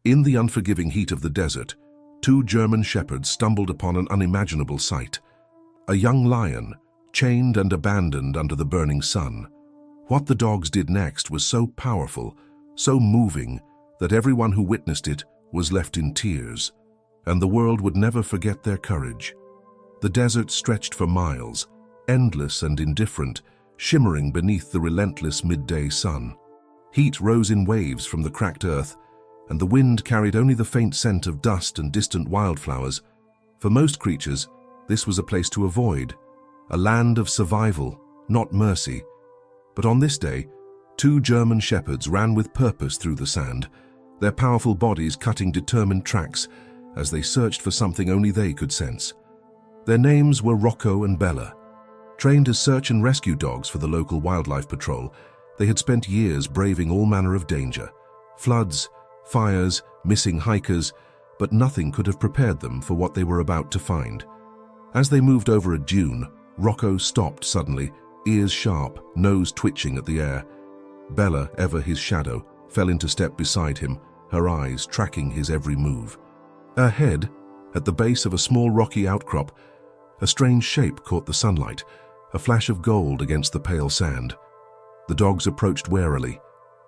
In the unforgiving heat of the desert, two German shepherds stumbled upon an unimaginable sight. A young lion, chained and abandoned under the burning sun. What the dogs did next was so powerful, so moving, that everyone who witnessed it was left in tears, and the world would never forget their courage. The desert stretched for miles, endless and indifferent, shimmering beneath the relentless midday sun. Heat rose in waves from the cracked earth, and the wind carried only the faint scent of dust and distant wildflowers. For most creatures, this was a place to avoid, a land of survival, not mercy. But on this day, two German shepherds ran with purpose through the sand, their powerful bodies cutting determined tracks as they searched for something only they could sense. Their names were Rocco and Bella. Trained as search and rescue dogs for the local wildlife patrol, they had spent years braving all manner of danger. Floods, fires, missing hikers, but nothing could have prepared them for what they were about to find. As they moved over a dune, Rocco stopped suddenly, ears sharp, nose twitching at the air. Bella, ever his shadow, fell into step beside him, her eyes tracking his every move. Ahead, at the base of a small rocky outcrop, a strange shape caught the sunlight, a flash of gold against the pale sand. The dogs approached warily,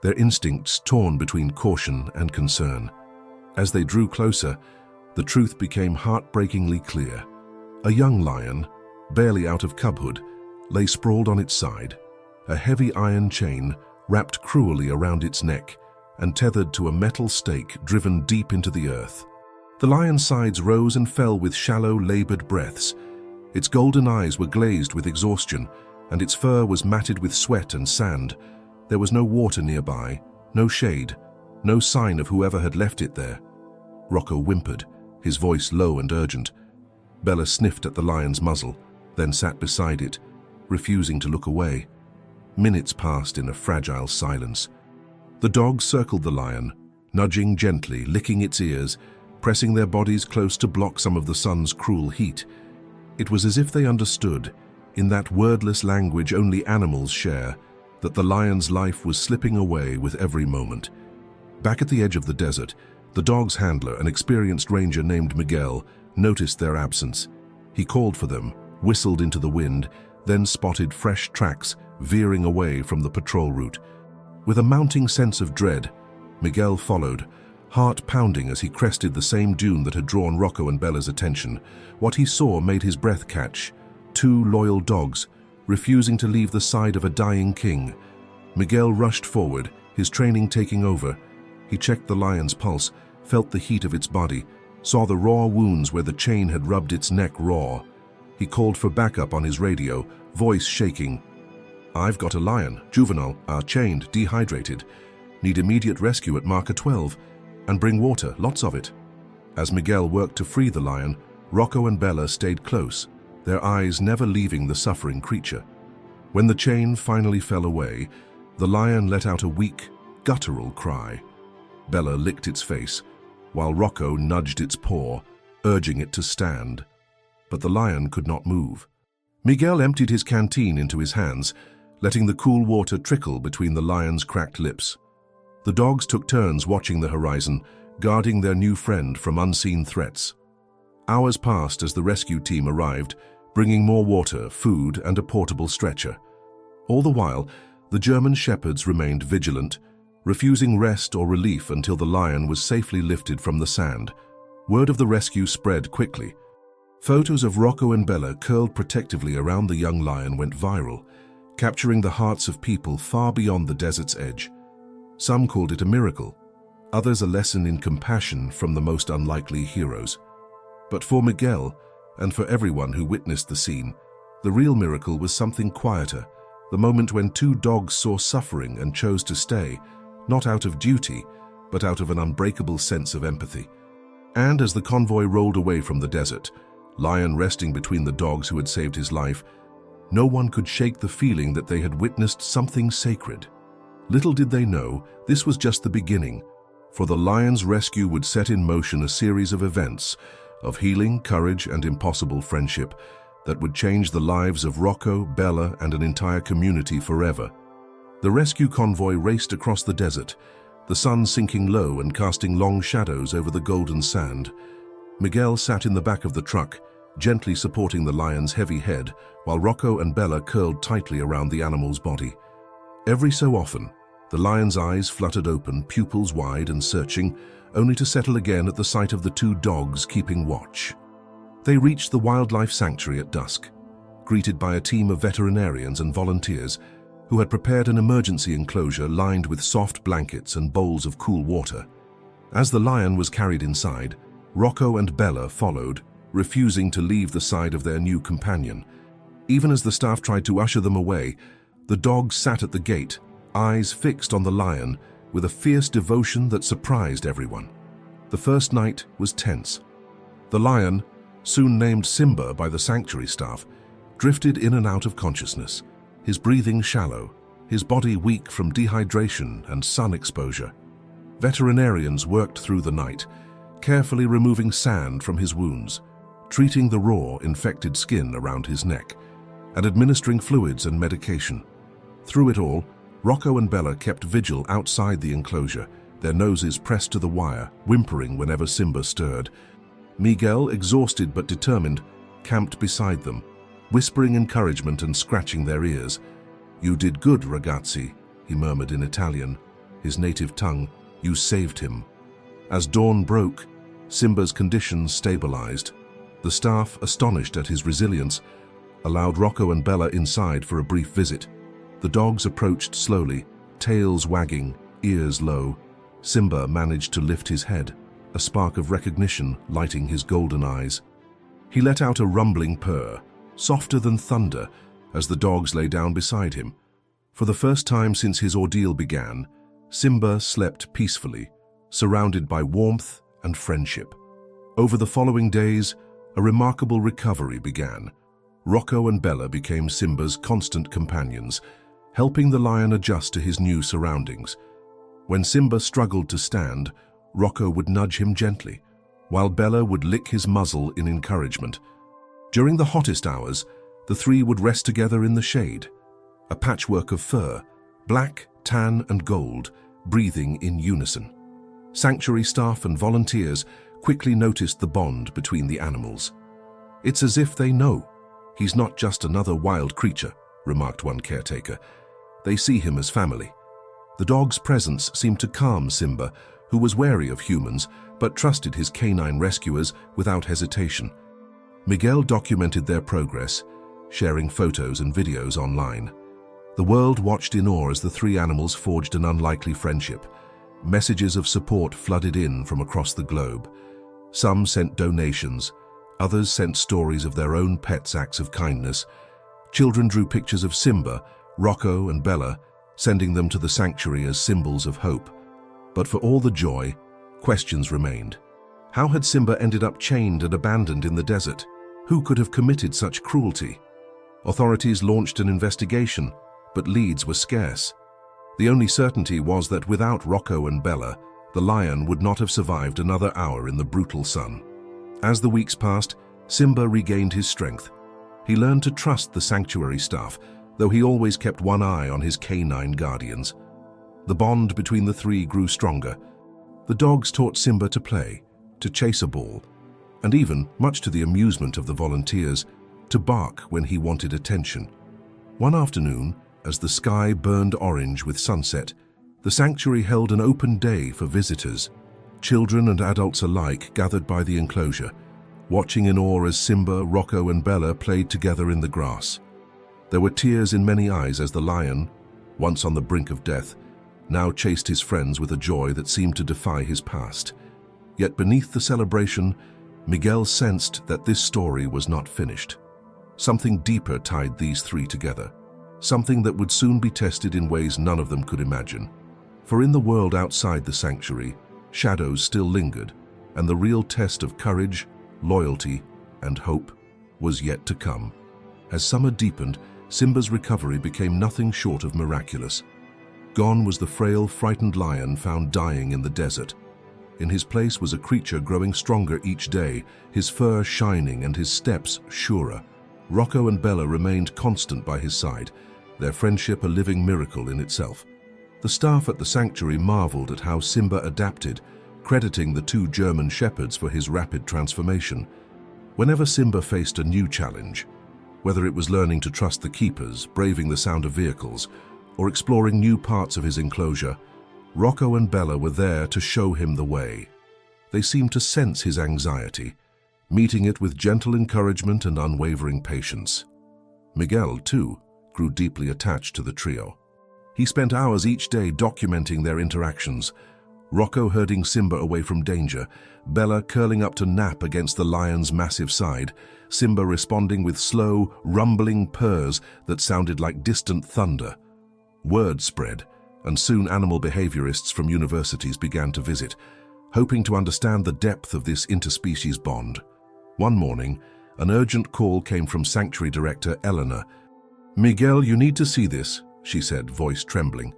their instincts torn between caution and concern. As they drew closer, the truth became heartbreakingly clear. A young lion, barely out of cubhood, lay sprawled on its side, a heavy iron chain wrapped cruelly around its neck and tethered to a metal stake driven deep into the earth. The lion's sides rose and fell with shallow, labored breaths. Its golden eyes were glazed with exhaustion, and its fur was matted with sweat and sand. There was no water nearby, no shade, no sign of whoever had left it there. Rocco whimpered, his voice low and urgent. Bella sniffed at the lion's muzzle, then sat beside it, refusing to look away. Minutes passed in a fragile silence. The dogs circled the lion, nudging gently, licking its ears, pressing their bodies close to block some of the sun's cruel heat. It was as if they understood, in that wordless language only animals share, that the lion's life was slipping away with every moment. Back at the edge of the desert, the dog's handler, an experienced ranger named Miguel, noticed their absence. He called for them, whistled into the wind, then spotted fresh tracks veering away from the patrol route. With a mounting sense of dread, Miguel followed, heart pounding as he crested the same dune that had drawn Rocco and Bella's attention. What he saw made his breath catch. Two loyal dogs, refusing to leave the side of a dying king. Miguel rushed forward, his training taking over. He checked the lion's pulse, felt the heat of its body, saw the raw wounds where the chain had rubbed its neck raw. He called for backup on his radio, voice shaking. "I've got a lion, juvenile, chained, dehydrated. Need immediate rescue at marker 12. And bring water, lots of it." As Miguel worked to free the lion, Rocco and Bella stayed close, their eyes never leaving the suffering creature. When the chain finally fell away, the lion let out a weak, guttural cry. Bella licked its face, while Rocco nudged its paw, urging it to stand. But the lion could not move. Miguel emptied his canteen into his hands, letting the cool water trickle between the lion's cracked lips. The dogs took turns watching the horizon, guarding their new friend from unseen threats. Hours passed as the rescue team arrived, bringing more water, food, and a portable stretcher. All the while, the German shepherds remained vigilant, refusing rest or relief until the lion was safely lifted from the sand. Word of the rescue spread quickly. Photos of Rocco and Bella curled protectively around the young lion went viral, capturing the hearts of people far beyond the desert's edge. Some called it a miracle, others a lesson in compassion from the most unlikely heroes. But for Miguel, and for everyone who witnessed the scene, the real miracle was something quieter, the moment when two dogs saw suffering and chose to stay, not out of duty, but out of an unbreakable sense of empathy. And as the convoy rolled away from the desert, Lion resting between the dogs who had saved his life, no one could shake the feeling that they had witnessed something sacred. Little did they know, this was just the beginning, for the lion's rescue would set in motion a series of events, of healing, courage, and impossible friendship that would change the lives of Rocco, Bella, and an entire community forever. The rescue convoy raced across the desert, the sun sinking low and casting long shadows over the golden sand. Miguel sat in the back of the truck, gently supporting the lion's heavy head, while Rocco and Bella curled tightly around the animal's body. Every so often, the lion's eyes fluttered open, pupils wide and searching, only to settle again at the sight of the two dogs keeping watch. They reached the wildlife sanctuary at dusk, greeted by a team of veterinarians and volunteers who had prepared an emergency enclosure lined with soft blankets and bowls of cool water. As the lion was carried inside, Rocco and Bella followed, refusing to leave the side of their new companion. Even as the staff tried to usher them away, the dogs sat at the gate, eyes fixed on the lion, with a fierce devotion that surprised everyone. The first night was tense. The lion, soon named Simba by the sanctuary staff, drifted in and out of consciousness, his breathing shallow, his body weak from dehydration and sun exposure. Veterinarians worked through the night, carefully removing sand from his wounds, treating the raw, infected skin around his neck, and administering fluids and medication. Through it all, Rocco and Bella kept vigil outside the enclosure, their noses pressed to the wire, whimpering whenever Simba stirred. Miguel, exhausted but determined, camped beside them, whispering encouragement and scratching their ears. "You did good, ragazzi," he murmured in Italian, his native tongue. "You saved him." As dawn broke, Simba's condition stabilized. The staff, astonished at his resilience, allowed Rocco and Bella inside for a brief visit. The dogs approached slowly, tails wagging, ears low. Simba managed to lift his head, a spark of recognition lighting his golden eyes. He let out a rumbling purr, softer than thunder, as the dogs lay down beside him. For the first time since his ordeal began, Simba slept peacefully, surrounded by warmth and friendship. Over the following days, a remarkable recovery began. Rocco and Bella became Simba's constant companions, helping the lion adjust to his new surroundings. When Simba struggled to stand, Rocco would nudge him gently, while Bella would lick his muzzle in encouragement. During the hottest hours, the three would rest together in the shade, a patchwork of fur, black, tan, and gold, breathing in unison. Sanctuary staff and volunteers quickly noticed the bond between the animals. "It's as if they know. He's not just another wild creature," remarked one caretaker. "They see him as family." The dog's presence seemed to calm Simba, who was wary of humans but trusted his canine rescuers without hesitation. Miguel documented their progress, sharing photos and videos online. The world watched in awe as the three animals forged an unlikely friendship. Messages of support flooded in from across the globe. Some sent donations, others sent stories of their own pets' acts of kindness. Children drew pictures of Simba, Rocco, and Bella, sending them to the sanctuary as symbols of hope. But for all the joy, questions remained. How had Simba ended up chained and abandoned in the desert? Who could have committed such cruelty? Authorities launched an investigation, but leads were scarce. The only certainty was that without Rocco and Bella, the lion would not have survived another hour in the brutal sun. As the weeks passed, Simba regained his strength. He learned to trust the sanctuary staff, though he always kept one eye on his canine guardians. The bond between the three grew stronger. The dogs taught Simba to play, to chase a ball, and even, much to the amusement of the volunteers, to bark when he wanted attention. One afternoon, as the sky burned orange with sunset, the sanctuary held an open day for visitors. Children and adults alike gathered by the enclosure, watching in awe as Simba, Rocco, and Bella played together in the grass. There were tears in many eyes as the lion, once on the brink of death, now chased his friends with a joy that seemed to defy his past. Yet beneath the celebration, Miguel sensed that this story was not finished. Something deeper tied these three together, something that would soon be tested in ways none of them could imagine. For in the world outside the sanctuary, shadows still lingered, and the real test of courage, loyalty, and hope was yet to come. As summer deepened, Simba's recovery became nothing short of miraculous. Gone was the frail, frightened lion found dying in the desert. In his place was a creature growing stronger each day, his fur shining and his steps surer. Rocco and Bella remained constant by his side, their friendship a living miracle in itself. The staff at the sanctuary marveled at how Simba adapted, crediting the two German shepherds for his rapid transformation. Whenever Simba faced a new challenge, whether it was learning to trust the keepers, braving the sound of vehicles, or exploring new parts of his enclosure, Rocco and Bella were there to show him the way. They seemed to sense his anxiety, meeting it with gentle encouragement and unwavering patience. Miguel, too, grew deeply attached to the trio. He spent hours each day documenting their interactions, Rocco herding Simba away from danger, Bella curling up to nap against the lion's massive side, Simba responding with slow, rumbling purrs that sounded like distant thunder. Word spread, and soon animal behaviorists from universities began to visit, hoping to understand the depth of this interspecies bond. One morning, an urgent call came from Sanctuary Director Eleanor. "Miguel, you need to see this," she said, voice trembling.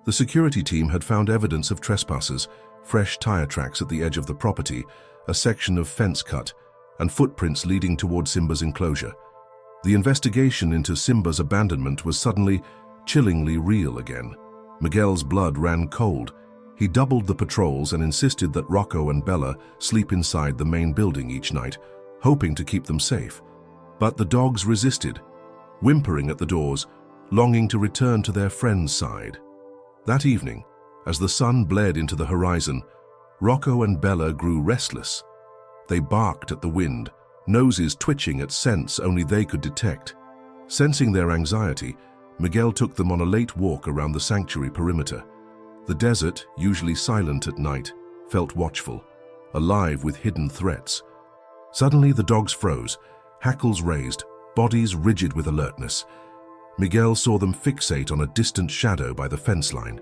The security team had found evidence of trespassers, fresh tire tracks at the edge of the property, a section of fence cut, and footprints leading toward Simba's enclosure. The investigation into Simba's abandonment was suddenly, chillingly real again. Miguel's blood ran cold. He doubled the patrols and insisted that Rocco and Bella sleep inside the main building each night, hoping to keep them safe. But the dogs resisted, whimpering at the doors, longing to return to their friend's side. That evening, as the sun bled into the horizon, Rocco and Bella grew restless. They barked at the wind, noses twitching at scents only they could detect. Sensing their anxiety, Miguel took them on a late walk around the sanctuary perimeter. The desert, usually silent at night, felt watchful, alive with hidden threats. Suddenly the dogs froze, hackles raised, bodies rigid with alertness. Miguel saw them fixate on a distant shadow by the fence line.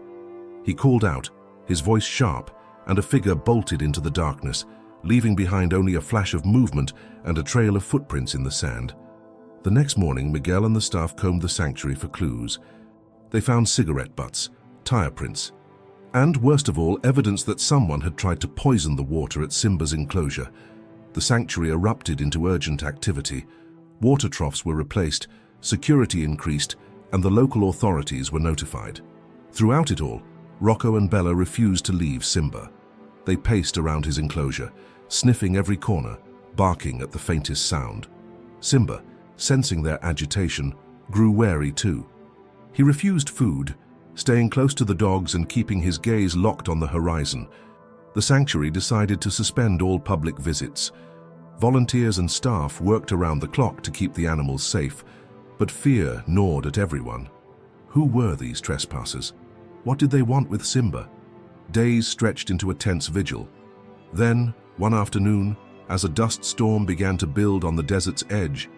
He called out, his voice sharp, and a figure bolted into the darkness, leaving behind only a flash of movement and a trail of footprints in the sand. The next morning, Miguel and the staff combed the sanctuary for clues. They found cigarette butts, tire prints, and, worst of all, evidence that someone had tried to poison the water at Simba's enclosure. The sanctuary erupted into urgent activity. Water troughs were replaced, security increased, and the local authorities were notified. Throughout it all, Rocco and Bella refused to leave Simba. They paced around his enclosure, sniffing every corner, barking at the faintest sound. Simba, sensing their agitation, grew wary too. He refused food, staying close to the dogs and keeping his gaze locked on the horizon. The sanctuary decided to suspend all public visits. Volunteers and staff worked around the clock to keep the animals safe, but fear gnawed at everyone. Who were these trespassers? What did they want with Simba? Days stretched into a tense vigil. Then, one afternoon, as a dust storm began to build on the desert's edge,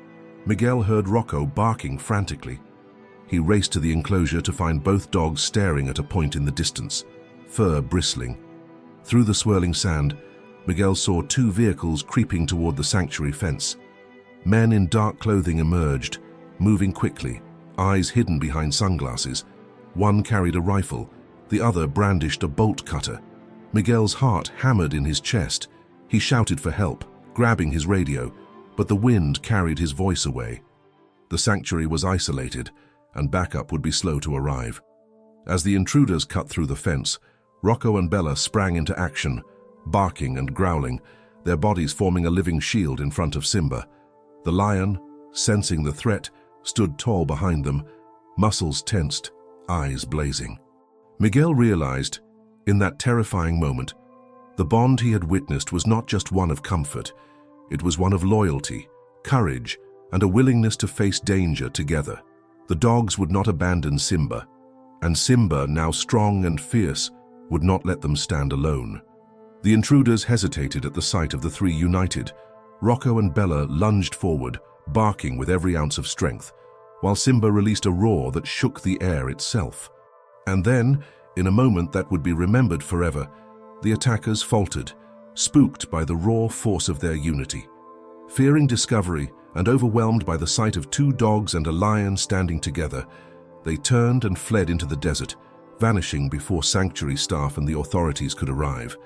Miguel heard Rocco barking frantically. He raced to the enclosure to find both dogs staring at a point in the distance, fur bristling. Through the swirling sand, Miguel saw two vehicles creeping toward the sanctuary fence. Men in dark clothing emerged, moving quickly, eyes hidden behind sunglasses. One carried a rifle, the other brandished a bolt cutter. Miguel's heart hammered in his chest. He shouted for help, grabbing his radio, but the wind carried his voice away. The sanctuary was isolated, and backup would be slow to arrive. As the intruders cut through the fence, Rocco and Bella sprang into action, barking and growling, their bodies forming a living shield in front of Simba. The lion, sensing the threat, stood tall behind them, muscles tensed, eyes blazing. Miguel realized, in that terrifying moment, the bond he had witnessed was not just one of comfort. It was one of loyalty, courage, and a willingness to face danger together. The dogs would not abandon Simba, and Simba, now strong and fierce, would not let them stand alone. The intruders hesitated at the sight of the three united. Rocco and Bella lunged forward, barking with every ounce of strength, while Simba released a roar that shook the air itself. And then, in a moment that would be remembered forever, the attackers faltered, spooked by the raw force of their unity. Fearing discovery and overwhelmed by the sight of two dogs and a lion standing together, they turned and fled into the desert, vanishing before sanctuary staff and the authorities could arrive.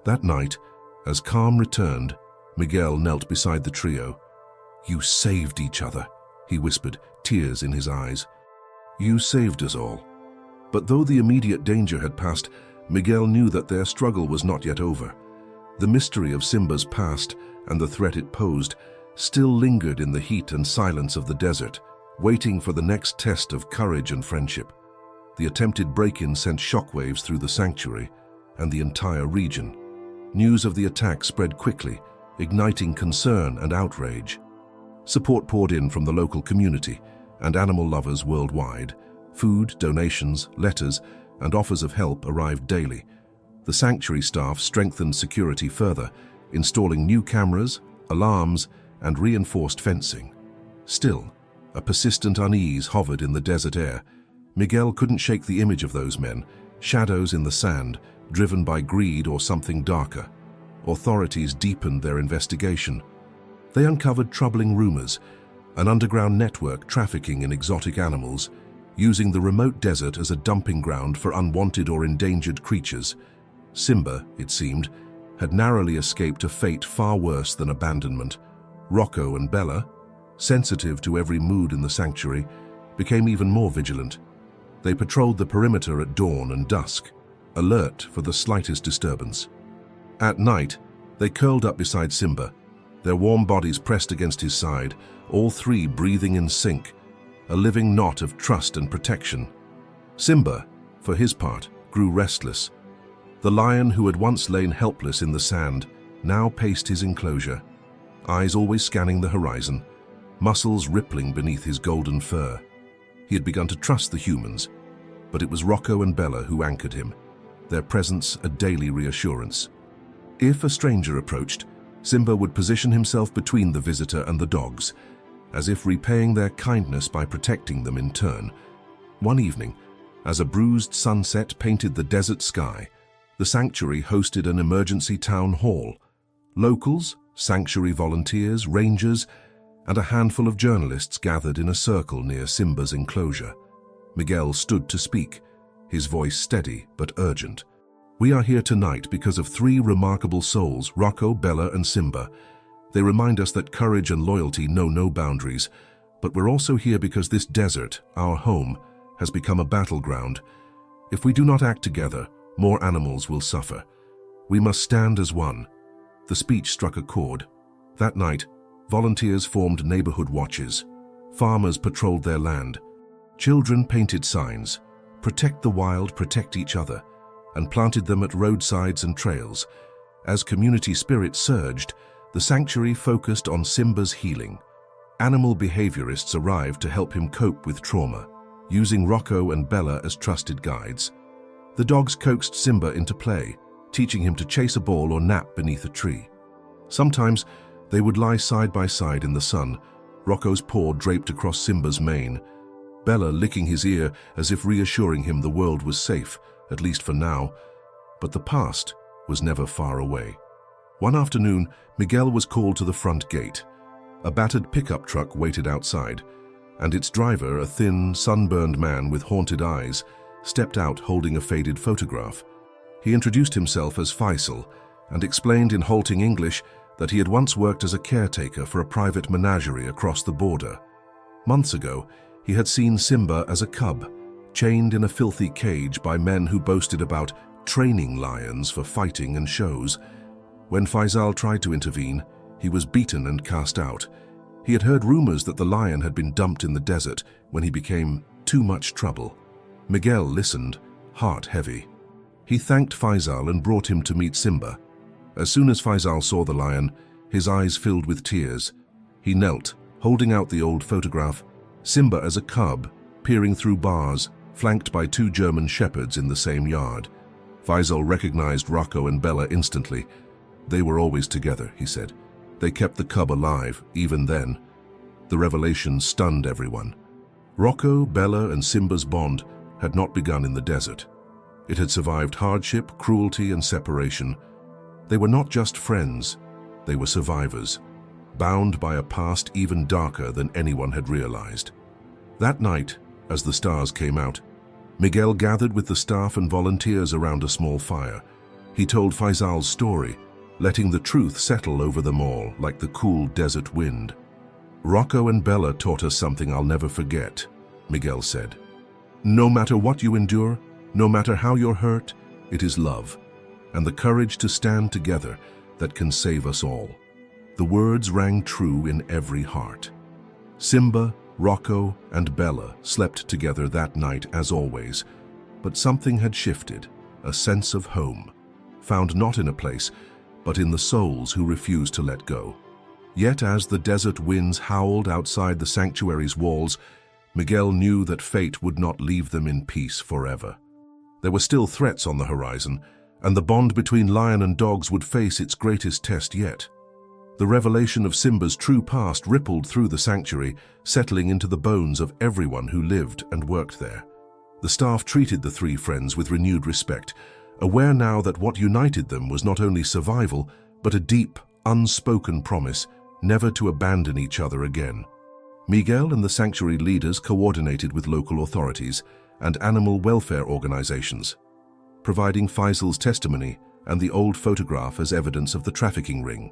That night, as calm returned, Miguel knelt beside the trio. "You saved each other," he whispered, tears in his eyes. "You saved us all. But though the immediate danger had passed, Miguel knew that their struggle was not yet over. The mystery of Simba's past and the threat it posed still lingered in the heat and silence of the desert, waiting for the next test of courage and friendship. The attempted break-in sent shockwaves through the sanctuary and the entire region. News of the attack spread quickly, igniting concern and outrage. Support poured in from the local community and animal lovers worldwide. Food, donations, letters, and offers of help arrived daily. The sanctuary staff strengthened security further, installing new cameras, alarms, and reinforced fencing. Still, a persistent unease hovered in the desert air. Miguel couldn't shake the image of those men, shadows in the sand, driven by greed or something darker. Authorities deepened their investigation. They uncovered troubling rumors, an underground network trafficking in exotic animals, using the remote desert as a dumping ground for unwanted or endangered creatures. Simba, it seemed, had narrowly escaped a fate far worse than abandonment. Rocco and Bella, sensitive to every mood in the sanctuary, became even more vigilant. They patrolled the perimeter at dawn and dusk, alert for the slightest disturbance. At night, they curled up beside Simba, their warm bodies pressed against his side, all three breathing in sync, a living knot of trust and protection. Simba, for his part, grew restless. The lion who had once lain helpless in the sand now paced his enclosure, eyes always scanning the horizon, muscles rippling beneath his golden fur. He had begun to trust the humans, but it was Rocco and Bella who anchored him, their presence a daily reassurance. If a stranger approached, Simba would position himself between the visitor and the dogs, as if repaying their kindness by protecting them in turn. One evening, as a bruised sunset painted the desert sky, the sanctuary hosted an emergency town hall. Locals, sanctuary volunteers, rangers, and a handful of journalists gathered in a circle near Simba's enclosure. Miguel stood to speak, his voice steady but urgent. "We are here tonight because of three remarkable souls, Rocco, Bella, and Simba. They remind us that courage and loyalty know no boundaries, but we're also here because this desert, our home, has become a battleground. If we do not act together, more animals will suffer. We must stand as one." The speech struck a chord. That night, volunteers formed neighborhood watches. Farmers patrolled their land. Children painted signs, "Protect the wild, protect each other," and planted them at roadsides and trails. As community spirit surged, the sanctuary focused on Simba's healing. Animal behaviorists arrived to help him cope with trauma, using Rocco and Bella as trusted guides. The dogs coaxed Simba into play, teaching him to chase a ball or nap beneath a tree. Sometimes they would lie side by side in the sun, Rocco's paw draped across Simba's mane, Bella licking his ear as if reassuring him the world was safe, at least for now. But the past was never far away. One afternoon, Miguel was called to the front gate. A battered pickup truck waited outside, and its driver, a thin, sunburned man with haunted eyes, stepped out holding a faded photograph. He introduced himself as Faisal and explained in halting English that he had once worked as a caretaker for a private menagerie across the border. Months ago, he had seen Simba as a cub, chained in a filthy cage by men who boasted about training lions for fighting and shows. When Faisal tried to intervene, he was beaten and cast out. He had heard rumors that the lion had been dumped in the desert when he became too much trouble. Miguel listened, heart heavy. He thanked Faisal and brought him to meet Simba. As soon as Faisal saw the lion, his eyes filled with tears. He knelt, holding out the old photograph, Simba as a cub, peering through bars, flanked by two German shepherds in the same yard. Faisal recognized Rocco and Bella instantly. They were always together, he said. They kept the cub alive, even then. The revelation stunned everyone. Rocco, Bella, and Simba's bond had not begun in the desert. It had survived hardship, cruelty, and separation. They were not just friends, they were survivors, bound by a past even darker than anyone had realized. That night, as the stars came out, Miguel gathered with the staff and volunteers around a small fire. He told Faisal's story, letting the truth settle over them all like the cool desert wind. "Rocco and Bella taught us something I'll never forget," Miguel said. "No matter what you endure, No matter how you're hurt, it is love, and the courage to stand together that can save us all. The words rang true in every heart. Simba, Rocco, and Bella slept together that night as always, but something had shifted, a sense of home, found not in a place, but in the souls who refused to let go. Yet as the desert winds howled outside the sanctuary's walls, Miguel knew that fate would not leave them in peace forever. There were still threats on the horizon, and the bond between lion and dogs would face its greatest test yet. The revelation of Simba's true past rippled through the sanctuary, settling into the bones of everyone who lived and worked there. The staff treated the three friends with renewed respect, aware now that what united them was not only survival, but a deep, unspoken promise never to abandon each other again. Miguel and the sanctuary leaders coordinated with local authorities and animal welfare organizations, providing Faisal's testimony and the old photograph as evidence of the trafficking ring.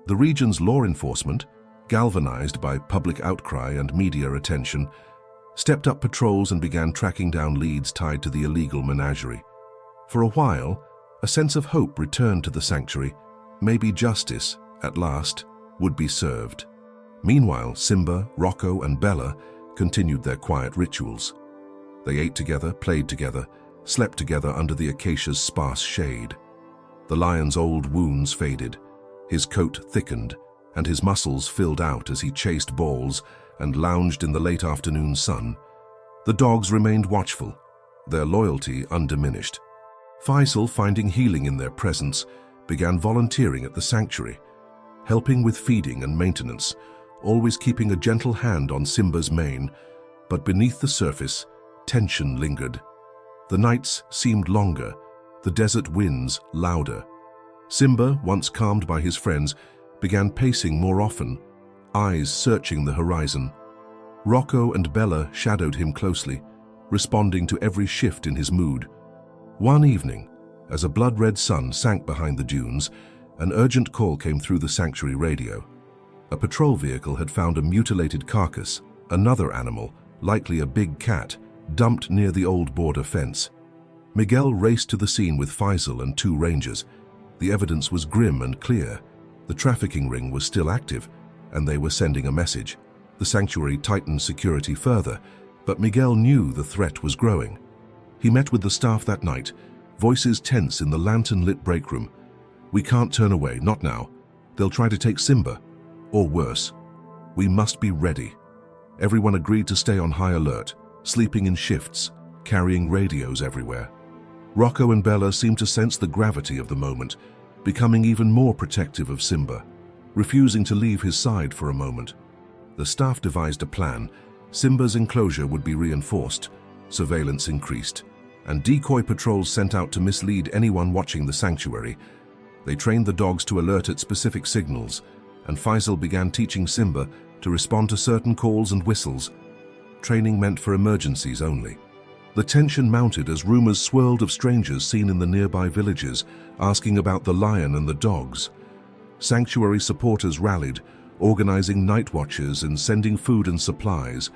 The region's law enforcement, galvanized by public outcry and media attention, stepped up patrols and began tracking down leads tied to the illegal menagerie. For a while, a sense of hope returned to the sanctuary. Maybe justice, at last, would be served. Meanwhile, Simba, Rocco, and Bella continued their quiet rituals. They ate together, played together, slept together under the acacia's sparse shade. The lion's old wounds faded, his coat thickened, and his muscles filled out as he chased balls and lounged in the late afternoon sun. The dogs remained watchful, their loyalty undiminished. Faisal, finding healing in their presence, began volunteering at the sanctuary, helping with feeding and maintenance, always keeping a gentle hand on Simba's mane, but beneath the surface, tension lingered. The nights seemed longer, the desert winds louder. Simba, once calmed by his friends, began pacing more often, eyes searching the horizon. Rocco and Bella shadowed him closely, responding to every shift in his mood. One evening, as a blood-red sun sank behind the dunes, an urgent call came through the sanctuary radio. A patrol vehicle had found a mutilated carcass, another animal, likely a big cat, dumped near the old border fence. Miguel raced to the scene with Faisal and two rangers. The evidence was grim and clear. The trafficking ring was still active, and they were sending a message. The sanctuary tightened security further, but Miguel knew the threat was growing. He met with the staff that night, voices tense in the lantern-lit break room. "We can't turn away, not now. They'll try to take Simba, or worse. We must be ready." Everyone agreed to stay on high alert, sleeping in shifts, carrying radios everywhere. Rocco and Bella seemed to sense the gravity of the moment, becoming even more protective of Simba, refusing to leave his side for a moment. The staff devised a plan. Simba's enclosure would be reinforced, surveillance increased, and decoy patrols sent out to mislead anyone watching the sanctuary. They trained the dogs to alert at specific signals, and Faisal began teaching Simba to respond to certain calls and whistles. Training meant for emergencies only. The tension mounted as rumors swirled of strangers seen in the nearby villages, asking about the lion and the dogs. Sanctuary supporters rallied, organizing night watches and sending food and supplies.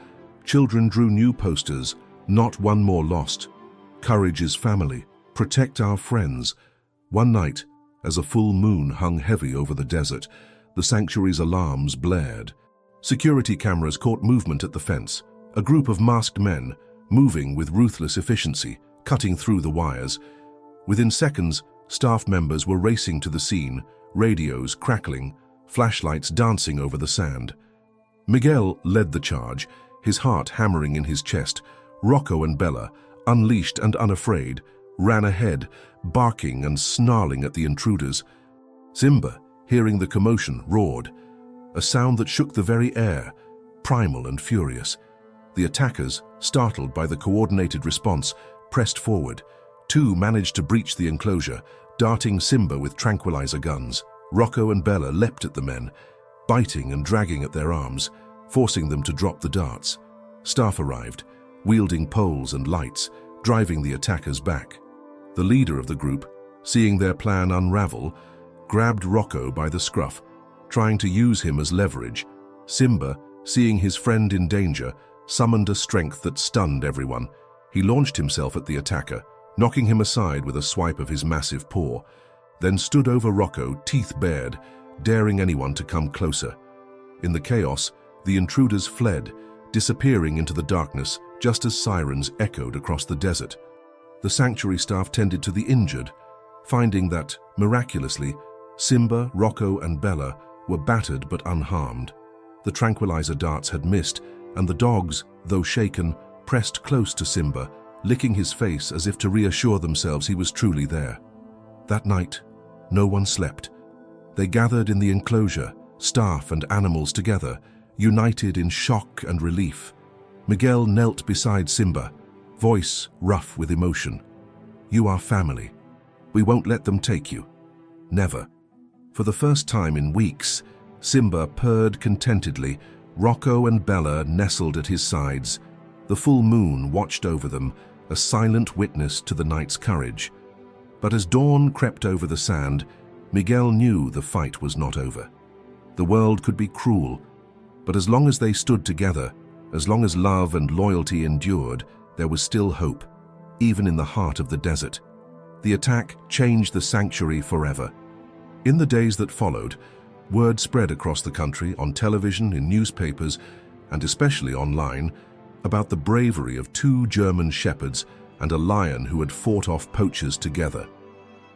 Children drew new posters, "Not one more lost," "Courage is family," "Protect our friends." One night, as a full moon hung heavy over the desert, the sanctuary's alarms blared. Security cameras caught movement at the fence, a group of masked men, moving with ruthless efficiency, cutting through the wires. Within seconds, staff members were racing to the scene, radios crackling, flashlights dancing over the sand. Miguel led the charge, his heart hammering in his chest. Rocco and Bella, unleashed and unafraid, ran ahead, barking and snarling at the intruders. Simba, hearing the commotion, roared, a sound that shook the very air, primal and furious. The attackers, startled by the coordinated response, pressed forward. Two managed to breach the enclosure, darting Simba with tranquilizer guns. Rocco and Bella leapt at the men, biting and dragging at their arms, forcing them to drop the darts. Staff arrived, wielding poles and lights, driving the attackers back. The leader of the group, seeing their plan unravel, grabbed Rocco by the scruff, trying to use him as leverage. Simba, seeing his friend in danger, summoned a strength that stunned everyone. He launched himself at the attacker, knocking him aside with a swipe of his massive paw, then stood over Rocco, teeth bared, daring anyone to come closer. In the chaos, the intruders fled, disappearing into the darkness just as sirens echoed across the desert. The sanctuary staff tended to the injured, finding that, miraculously, Simba, Rocco, and Bella were battered but unharmed. The tranquilizer darts had missed, and the dogs, though shaken, pressed close to Simba, licking his face as if to reassure themselves he was truly there. That night, no one slept. They gathered in the enclosure, staff and animals together, united in shock and relief. Miguel knelt beside Simba, voice rough with emotion. "You are family. We won't let them take you. Never." For the first time in weeks, Simba purred contentedly, Rocco and Bella nestled at his sides. The full moon watched over them, a silent witness to the night's courage. But as dawn crept over the sand, Miguel knew the fight was not over. The world could be cruel, but as long as they stood together, as long as love and loyalty endured, there was still hope, even in the heart of the desert. The attack changed the sanctuary forever. In the days that followed, word spread across the country, on television, in newspapers, and especially online, about the bravery of 2 German shepherds and a lion who had fought off poachers together.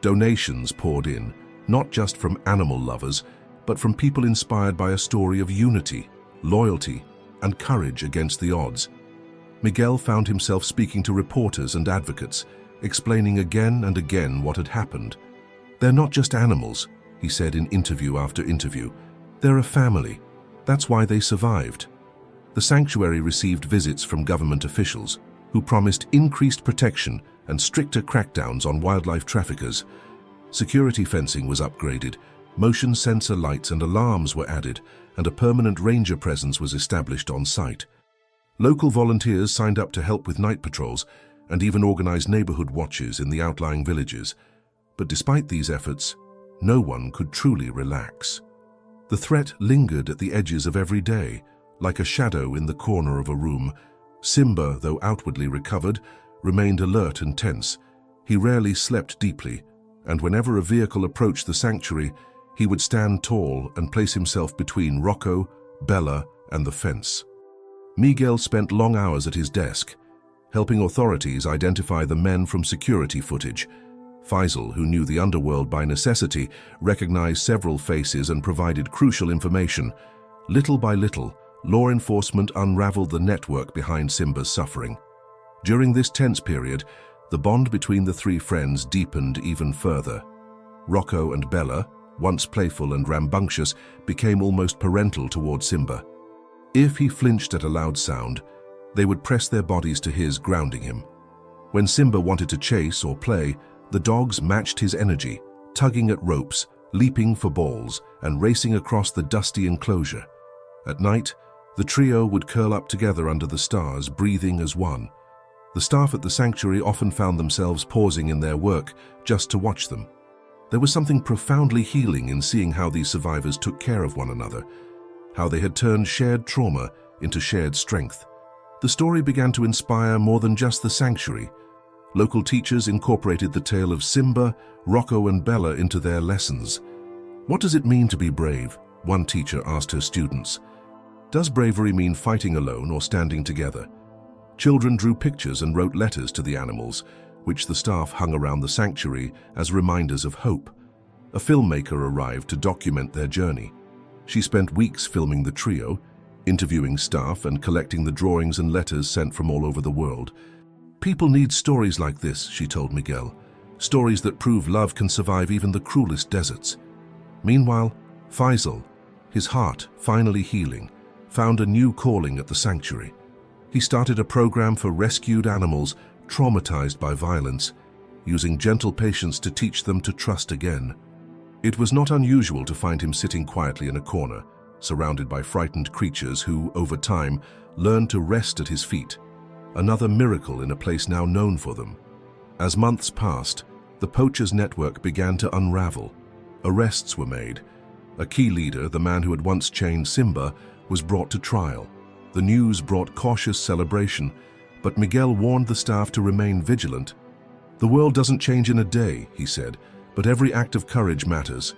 Donations poured in, not just from animal lovers, but from people inspired by a story of unity, loyalty, and courage against the odds. Miguel found himself speaking to reporters and advocates, explaining again and again what had happened. "They're not just animals," he said in interview after interview. "They're a family. That's why they survived." The sanctuary received visits from government officials, who promised increased protection and stricter crackdowns on wildlife traffickers. Security fencing was upgraded, motion sensor lights and alarms were added, and a permanent ranger presence was established on site. Local volunteers signed up to help with night patrols and even organized neighborhood watches in the outlying villages. But despite these efforts, no one could truly relax. The threat lingered at the edges of every day, like a shadow in the corner of a room. Simba, though outwardly recovered, remained alert and tense. He rarely slept deeply, and whenever a vehicle approached the sanctuary, he would stand tall and place himself between Rocco, Bella, and the fence. Miguel spent long hours at his desk, helping authorities identify the men from security footage. Faisal, who knew the underworld by necessity, recognized several faces and provided crucial information. Little by little, law enforcement unraveled the network behind Simba's suffering. During this tense period, the bond between the 3 friends deepened even further. Rocco and Bella, once playful and rambunctious, became almost parental toward Simba. If he flinched at a loud sound, they would press their bodies to his, grounding him. When Simba wanted to chase or play, the dogs matched his energy, tugging at ropes, leaping for balls, and racing across the dusty enclosure. At night, the trio would curl up together under the stars, breathing as one. The staff at the sanctuary often found themselves pausing in their work just to watch them. There was something profoundly healing in seeing how these survivors took care of one another, how they had turned shared trauma into shared strength. The story began to inspire more than just the sanctuary. Local teachers incorporated the tale of Simba, Rocco, and Bella into their lessons. "What does it mean to be brave?" one teacher asked her students. "Does bravery mean fighting alone or standing together?" Children drew pictures and wrote letters to the animals, which the staff hung around the sanctuary as reminders of hope. A filmmaker arrived to document their journey. She spent weeks filming the trio, interviewing staff and collecting the drawings and letters sent from all over the world. "People need stories like this," she told Miguel. "Stories that prove love can survive even the cruelest deserts." Meanwhile, Faisal, his heart finally healing, found a new calling at the sanctuary. He started a program for rescued animals traumatized by violence, using gentle patience to teach them to trust again. It was not unusual to find him sitting quietly in a corner, surrounded by frightened creatures who, over time, learned to rest at his feet. Another miracle in a place now known for them. As months passed, the poachers' network began to unravel. Arrests were made. A key leader, the man who had once chained Simba, was brought to trial. The news brought cautious celebration, but Miguel warned the staff to remain vigilant. "The world doesn't change in a day," he said, "but every act of courage matters.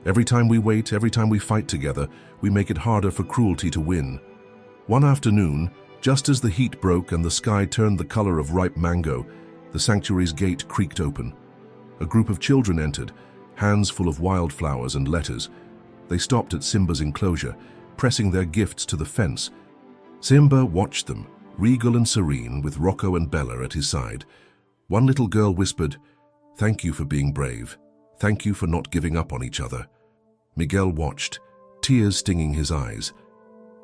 Every time we wait, every time we fight together, we make it harder for cruelty to win." One afternoon, just as the heat broke and the sky turned the color of ripe mango, the sanctuary's gate creaked open. A group of children entered, hands full of wildflowers and letters. They stopped at Simba's enclosure, pressing their gifts to the fence. Simba watched them, regal and serene, with Rocco and Bella at his side. One little girl whispered, "Thank you for being brave. Thank you for not giving up on each other." Miguel watched, tears stinging his eyes.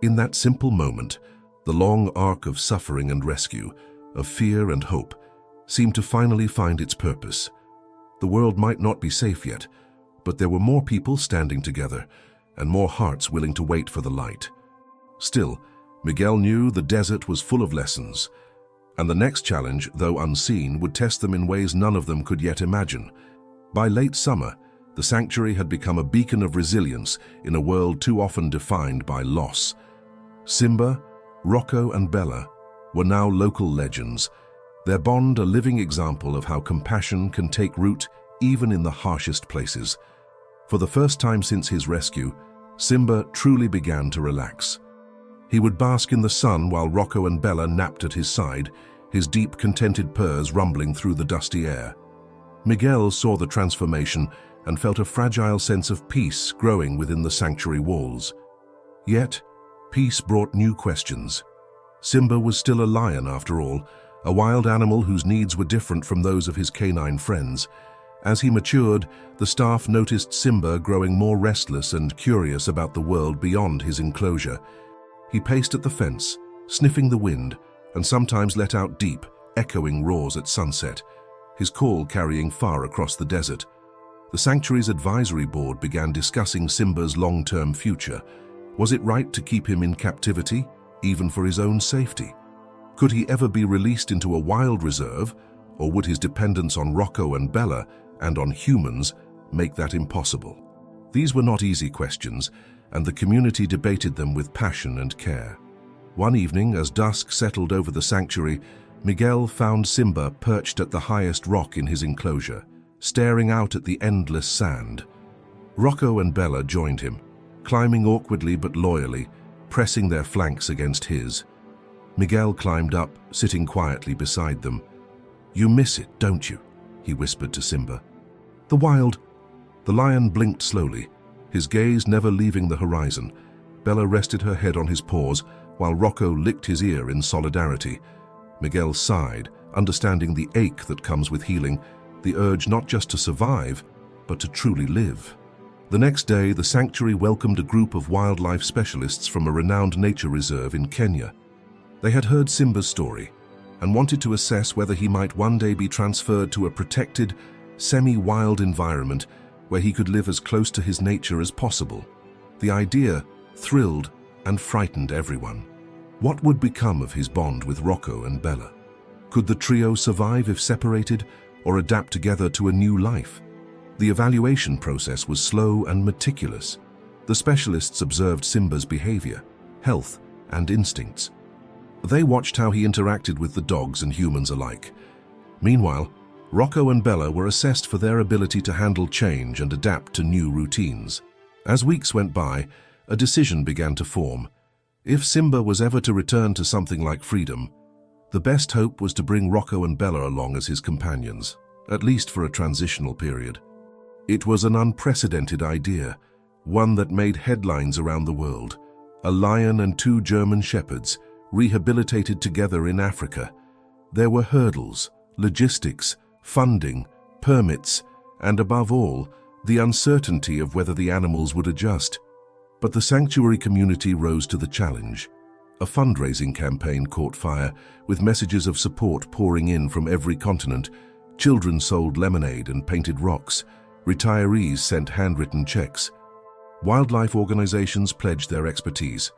In that simple moment, the long arc of suffering and rescue, of fear and hope, seemed to finally find its purpose. The world might not be safe yet, but there were more people standing together, and more hearts willing to wait for the light. Still, Miguel knew the desert was full of lessons, and the next challenge, though unseen, would test them in ways none of them could yet imagine. By late summer, the sanctuary had become a beacon of resilience in a world too often defined by loss. Simba, Rocco, and Bella were now local legends, their bond a living example of how compassion can take root even in the harshest places. For the first time since his rescue, Simba truly began to relax. He would bask in the sun while Rocco and Bella napped at his side, his deep, contented purrs rumbling through the dusty air. Miguel saw the transformation and felt a fragile sense of peace growing within the sanctuary walls. Yet, peace brought new questions. Simba was still a lion after all, a wild animal whose needs were different from those of his canine friends. As he matured, the staff noticed Simba growing more restless and curious about the world beyond his enclosure. He paced at the fence, sniffing the wind, and sometimes let out deep, echoing roars at sunset, his call carrying far across the desert. The sanctuary's advisory board began discussing Simba's long-term future. Was it right to keep him in captivity, even for his own safety? Could he ever be released into a wild reserve, or would his dependence on Rocco and Bella, and on humans, make that impossible? These were not easy questions, and the community debated them with passion and care. One evening, as dusk settled over the sanctuary, Miguel found Simba perched at the highest rock in his enclosure, staring out at the endless sand. Rocco and Bella joined him, climbing awkwardly but loyally, pressing their flanks against his. Miguel climbed up, sitting quietly beside them. "You miss it, don't you?" he whispered to Simba. "The wild." The lion blinked slowly, his gaze never leaving the horizon. Bella rested her head on his paws, while Rocco licked his ear in solidarity. Miguel sighed, understanding the ache that comes with healing, the urge not just to survive, but to truly live. The next day, the sanctuary welcomed a group of wildlife specialists from a renowned nature reserve in Kenya. They had heard Simba's story and wanted to assess whether he might one day be transferred to a protected, semi-wild environment where he could live as close to his nature as possible. The idea thrilled and frightened everyone. What would become of his bond with Rocco and Bella? Could the trio survive if separated, or adapt together to a new life? The evaluation process was slow and meticulous. The specialists observed Simba's behavior, health, and instincts. They watched how he interacted with the dogs and humans alike. Meanwhile, Rocco and Bella were assessed for their ability to handle change and adapt to new routines. As weeks went by, a decision began to form. If Simba was ever to return to something like freedom, the best hope was to bring Rocco and Bella along as his companions, at least for a transitional period. It was an unprecedented idea, one that made headlines around the world. A lion and 2 German shepherds, rehabilitated together in Africa. There were hurdles, logistics, funding, permits, and above all, the uncertainty of whether the animals would adjust. But the sanctuary community rose to the challenge. A fundraising campaign caught fire, with messages of support pouring in from every continent. Children sold lemonade and painted rocks. Retirees sent handwritten checks. Wildlife organizations pledged their expertise.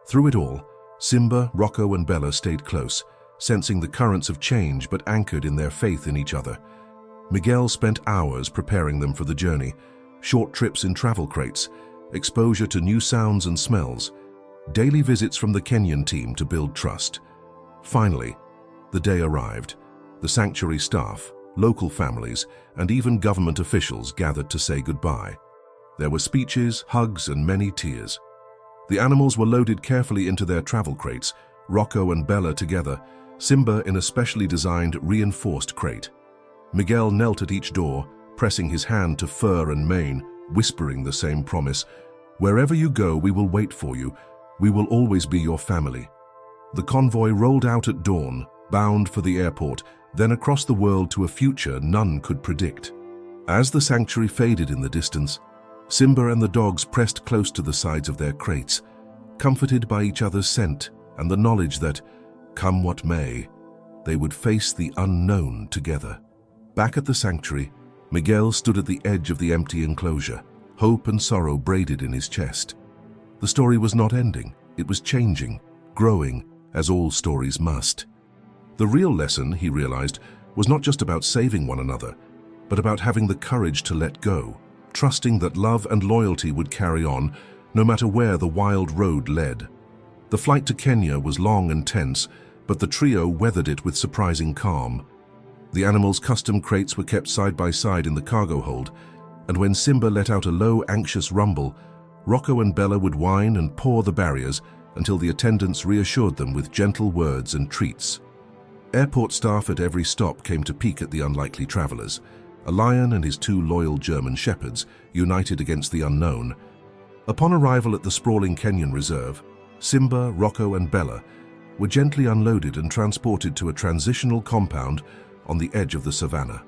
Through it all, Simba, Rocco, and Bella stayed close, sensing the currents of change but anchored in their faith in each other. Miguel spent hours preparing them for the journey, short trips in travel crates, exposure to new sounds and smells, daily visits from the Kenyan team to build trust. Finally, the day arrived. The sanctuary staff, local families, and even government officials gathered to say goodbye. There were speeches, hugs, and many tears. The animals were loaded carefully into their travel crates, Rocco and Bella together, Simba in a specially designed, reinforced crate. Miguel knelt at each door, pressing his hand to fur and mane, whispering the same promise: "Wherever you go, we will wait for you. We will always be your family." The convoy rolled out at dawn, bound for the airport, then across the world to a future none could predict. As the sanctuary faded in the distance, Simba and the dogs pressed close to the sides of their crates, comforted by each other's scent and the knowledge that, come what may, they would face the unknown together. Back at the sanctuary, Miguel stood at the edge of the empty enclosure, hope and sorrow braided in his chest. The story was not ending, it was changing, growing, as all stories must. The real lesson, he realized, was not just about saving one another, but about having the courage to let go, trusting that love and loyalty would carry on, no matter where the wild road led. The flight to Kenya was long and tense, but the trio weathered it with surprising calm. The animals' custom crates were kept side by side in the cargo hold, and when Simba let out a low, anxious rumble, Rocco and Bella would whine and paw the barriers until the attendants reassured them with gentle words and treats. Airport staff at every stop came to peek at the unlikely travelers, a lion and his two loyal German shepherds, united against the unknown. Upon arrival at the sprawling Kenyan reserve, Simba, Rocco and Bella were gently unloaded and transported to a transitional compound on the edge of the savannah.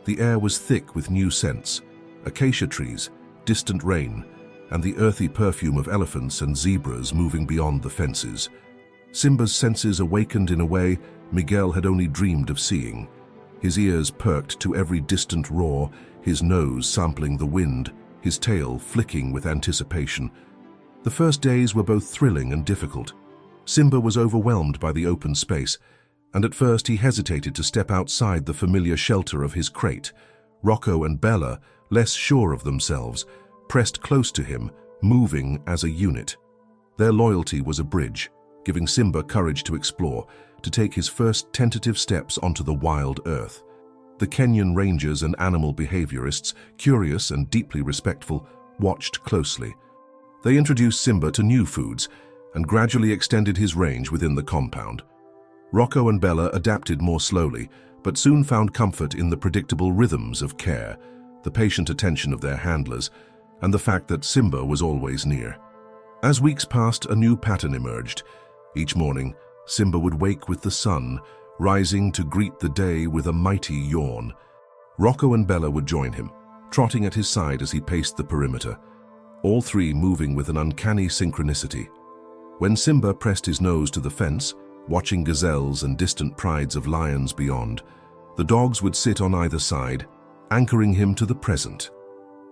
The air was thick with new scents: acacia trees, distant rain, and the earthy perfume of elephants and zebras moving beyond the fences. Simba's senses awakened in a way Miguel had only dreamed of seeing. His ears perked to every distant roar, his nose sampling the wind, his tail flicking with anticipation. The first days were both thrilling and difficult. Simba was overwhelmed by the open space, and at first he hesitated to step outside the familiar shelter of his crate. Rocco and Bella, less sure of themselves, pressed close to him, moving as a unit. Their loyalty was a bridge, giving Simba courage to explore, to take his first tentative steps onto the wild earth. The Kenyan rangers and animal behaviorists, curious and deeply respectful, watched closely. They introduced Simba to new foods and gradually extended his range within the compound. Rocco and Bella adapted more slowly, but soon found comfort in the predictable rhythms of care, the patient attention of their handlers, and the fact that Simba was always near. As weeks passed, a new pattern emerged. Each morning, Simba would wake with the sun, rising to greet the day with a mighty yawn. Rocco and Bella would join him, trotting at his side as he paced the perimeter, all three moving with an uncanny synchronicity. When Simba pressed his nose to the fence, watching gazelles and distant prides of lions beyond, the dogs would sit on either side, anchoring him to the present.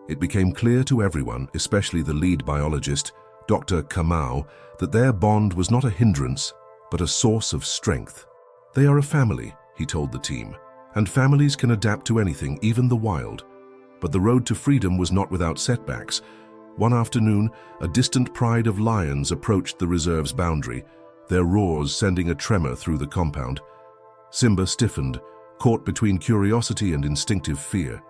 It became clear to everyone, especially the lead biologist, Dr. Kamau, that their bond was not a hindrance, but a source of strength. "They are a family," he told the team, "and families can adapt to anything, even the wild." But the road to freedom was not without setbacks. One afternoon, a distant pride of lions approached the reserve's boundary, their roars sending a tremor through the compound. Simba stiffened, caught between curiosity and instinctive fear.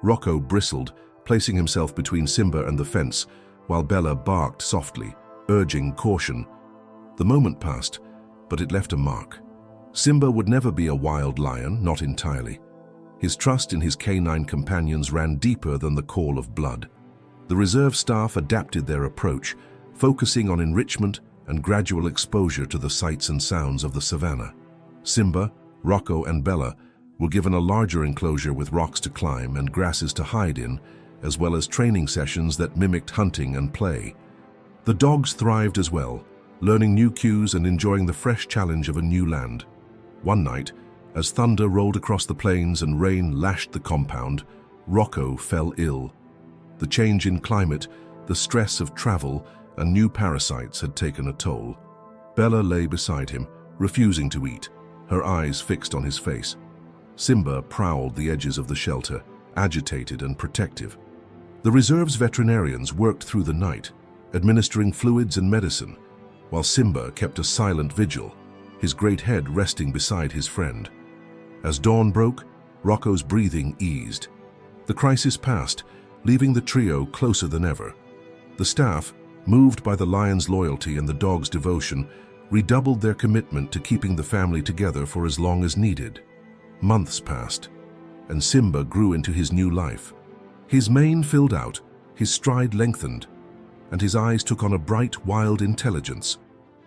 Rocco bristled, placing himself between Simba and the fence, while Bella barked softly, urging caution. The moment passed, but it left a mark. Simba would never be a wild lion, not entirely. His trust in his canine companions ran deeper than the call of blood. The reserve staff adapted their approach, focusing on enrichment and gradual exposure to the sights and sounds of the savannah. Simba, Rocco, and Bella were given a larger enclosure with rocks to climb and grasses to hide in, as well as training sessions that mimicked hunting and play. The dogs thrived as well, learning new cues and enjoying the fresh challenge of a new land. One night, as thunder rolled across the plains and rain lashed the compound, Rocco fell ill. The change in climate, the stress of travel, and new parasites had taken a toll. Bella lay beside him, refusing to eat, her eyes fixed on his face. Simba prowled the edges of the shelter, agitated and protective. The reserve's veterinarians worked through the night, administering fluids and medicine, while Simba kept a silent vigil, his great head resting beside his friend. As dawn broke, Rocco's breathing eased. The crisis passed, leaving the trio closer than ever. The staff, moved by the lion's loyalty and the dog's devotion, redoubled their commitment to keeping the family together for as long as needed. Months passed, and Simba grew into his new life. His mane filled out, his stride lengthened, and his eyes took on a bright, wild intelligence.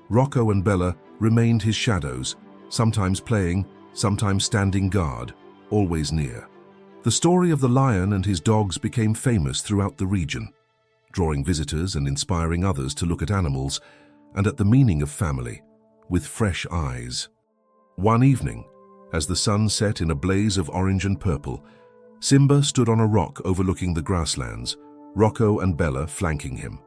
Rocco and Bella remained his shadows, sometimes playing, sometimes standing guard, always near. The story of the lion and his dogs became famous throughout the region, drawing visitors and inspiring others to look at animals and at the meaning of family with fresh eyes. One evening, as the sun set in a blaze of orange and purple, Simba stood on a rock overlooking the grasslands, Rocco and Bella flanking him.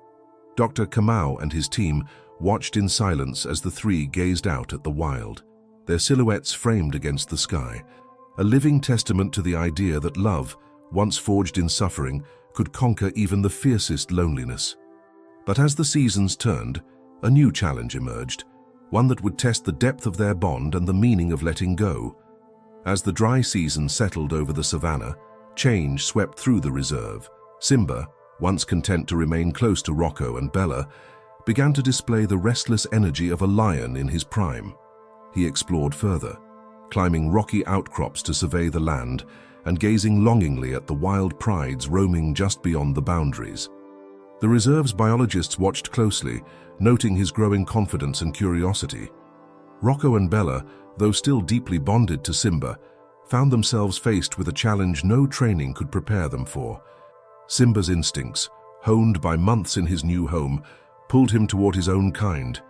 Dr. Kamau and his team watched in silence as the three gazed out at the wild, their silhouettes framed against the sky, a living testament to the idea that love, once forged in suffering, could conquer even the fiercest loneliness. But as the seasons turned, a new challenge emerged, one that would test the depth of their bond and the meaning of letting go. As the dry season settled over the savannah, change swept through the reserve. Simba, once content to remain close to Rocco and Bella, began to display the restless energy of a lion in his prime. He explored further, climbing rocky outcrops to survey the land and gazing longingly at the wild prides roaming just beyond the boundaries. The reserve's biologists watched closely, noting his growing confidence and curiosity. Rocco and Bella, though still deeply bonded to Simba, found themselves faced with a challenge no training could prepare them for. Simba's instincts, honed by months in his new home, pulled him toward his own kind.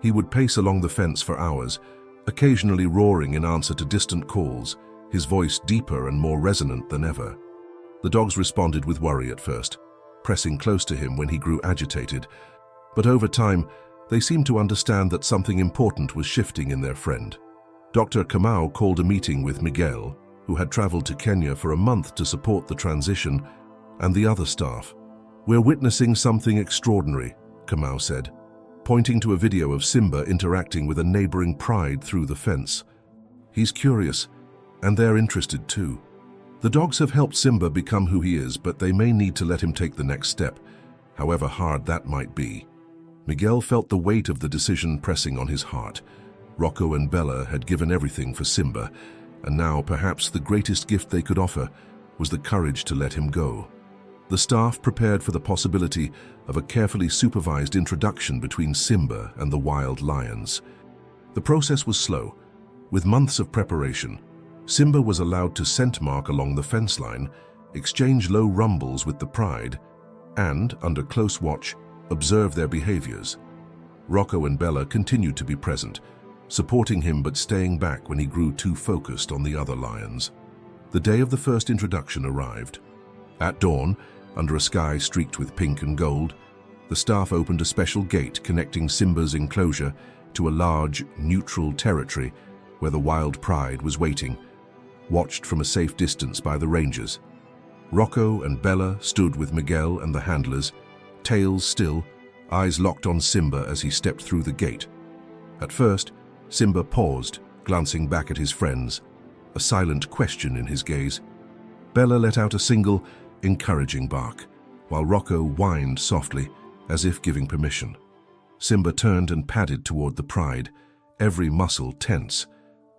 He would pace along the fence for hours, occasionally roaring in answer to distant calls, his voice deeper and more resonant than ever. The dogs responded with worry at first, pressing close to him when he grew agitated, but over time, they seemed to understand that something important was shifting in their friend. Dr. Kamau called a meeting with Miguel, who had traveled to Kenya for a month to support the transition, and the other staff. "We're witnessing something extraordinary," Kamau said, pointing to a video of Simba interacting with a neighboring pride through the fence. "He's curious, and they're interested too. The dogs have helped Simba become who he is, but they may need to let him take the next step, however hard that might be." Miguel felt the weight of the decision pressing on his heart. Rocco and Bella had given everything for Simba, and now perhaps the greatest gift they could offer was the courage to let him go. The staff prepared for the possibility of a carefully supervised introduction between Simba and the wild lions. The process was slow. With months of preparation, Simba was allowed to scent mark along the fence line, exchange low rumbles with the pride, and, under close watch, observe their behaviors. Rocco and Bella continued to be present, supporting him but staying back when he grew too focused on the other lions. The day of the first introduction arrived. At dawn, under a sky streaked with pink and gold, the staff opened a special gate connecting Simba's enclosure to a large, neutral territory where the wild pride was waiting, watched from a safe distance by the rangers. Rocco and Bella stood with Miguel and the handlers, tails still, eyes locked on Simba as he stepped through the gate. At first, Simba paused, glancing back at his friends, a silent question in his gaze. Bella let out a single, encouraging bark, while Rocco whined softly, as if giving permission. Simba turned and padded toward the pride, every muscle tense.